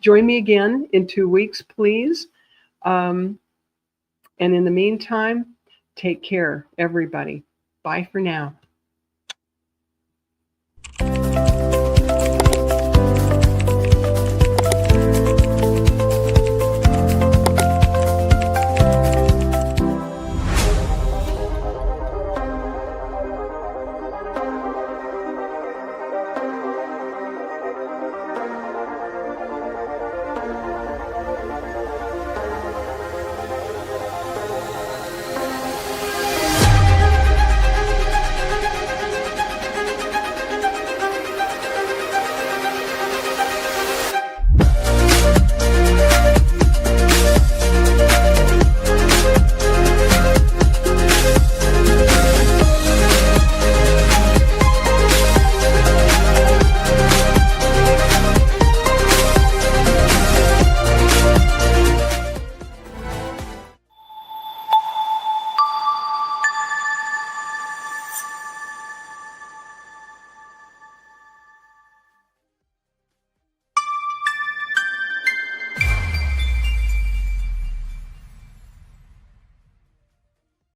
Speaker 2: Join me again in 2 weeks, please. And in the meantime, take care, everybody. Bye for now.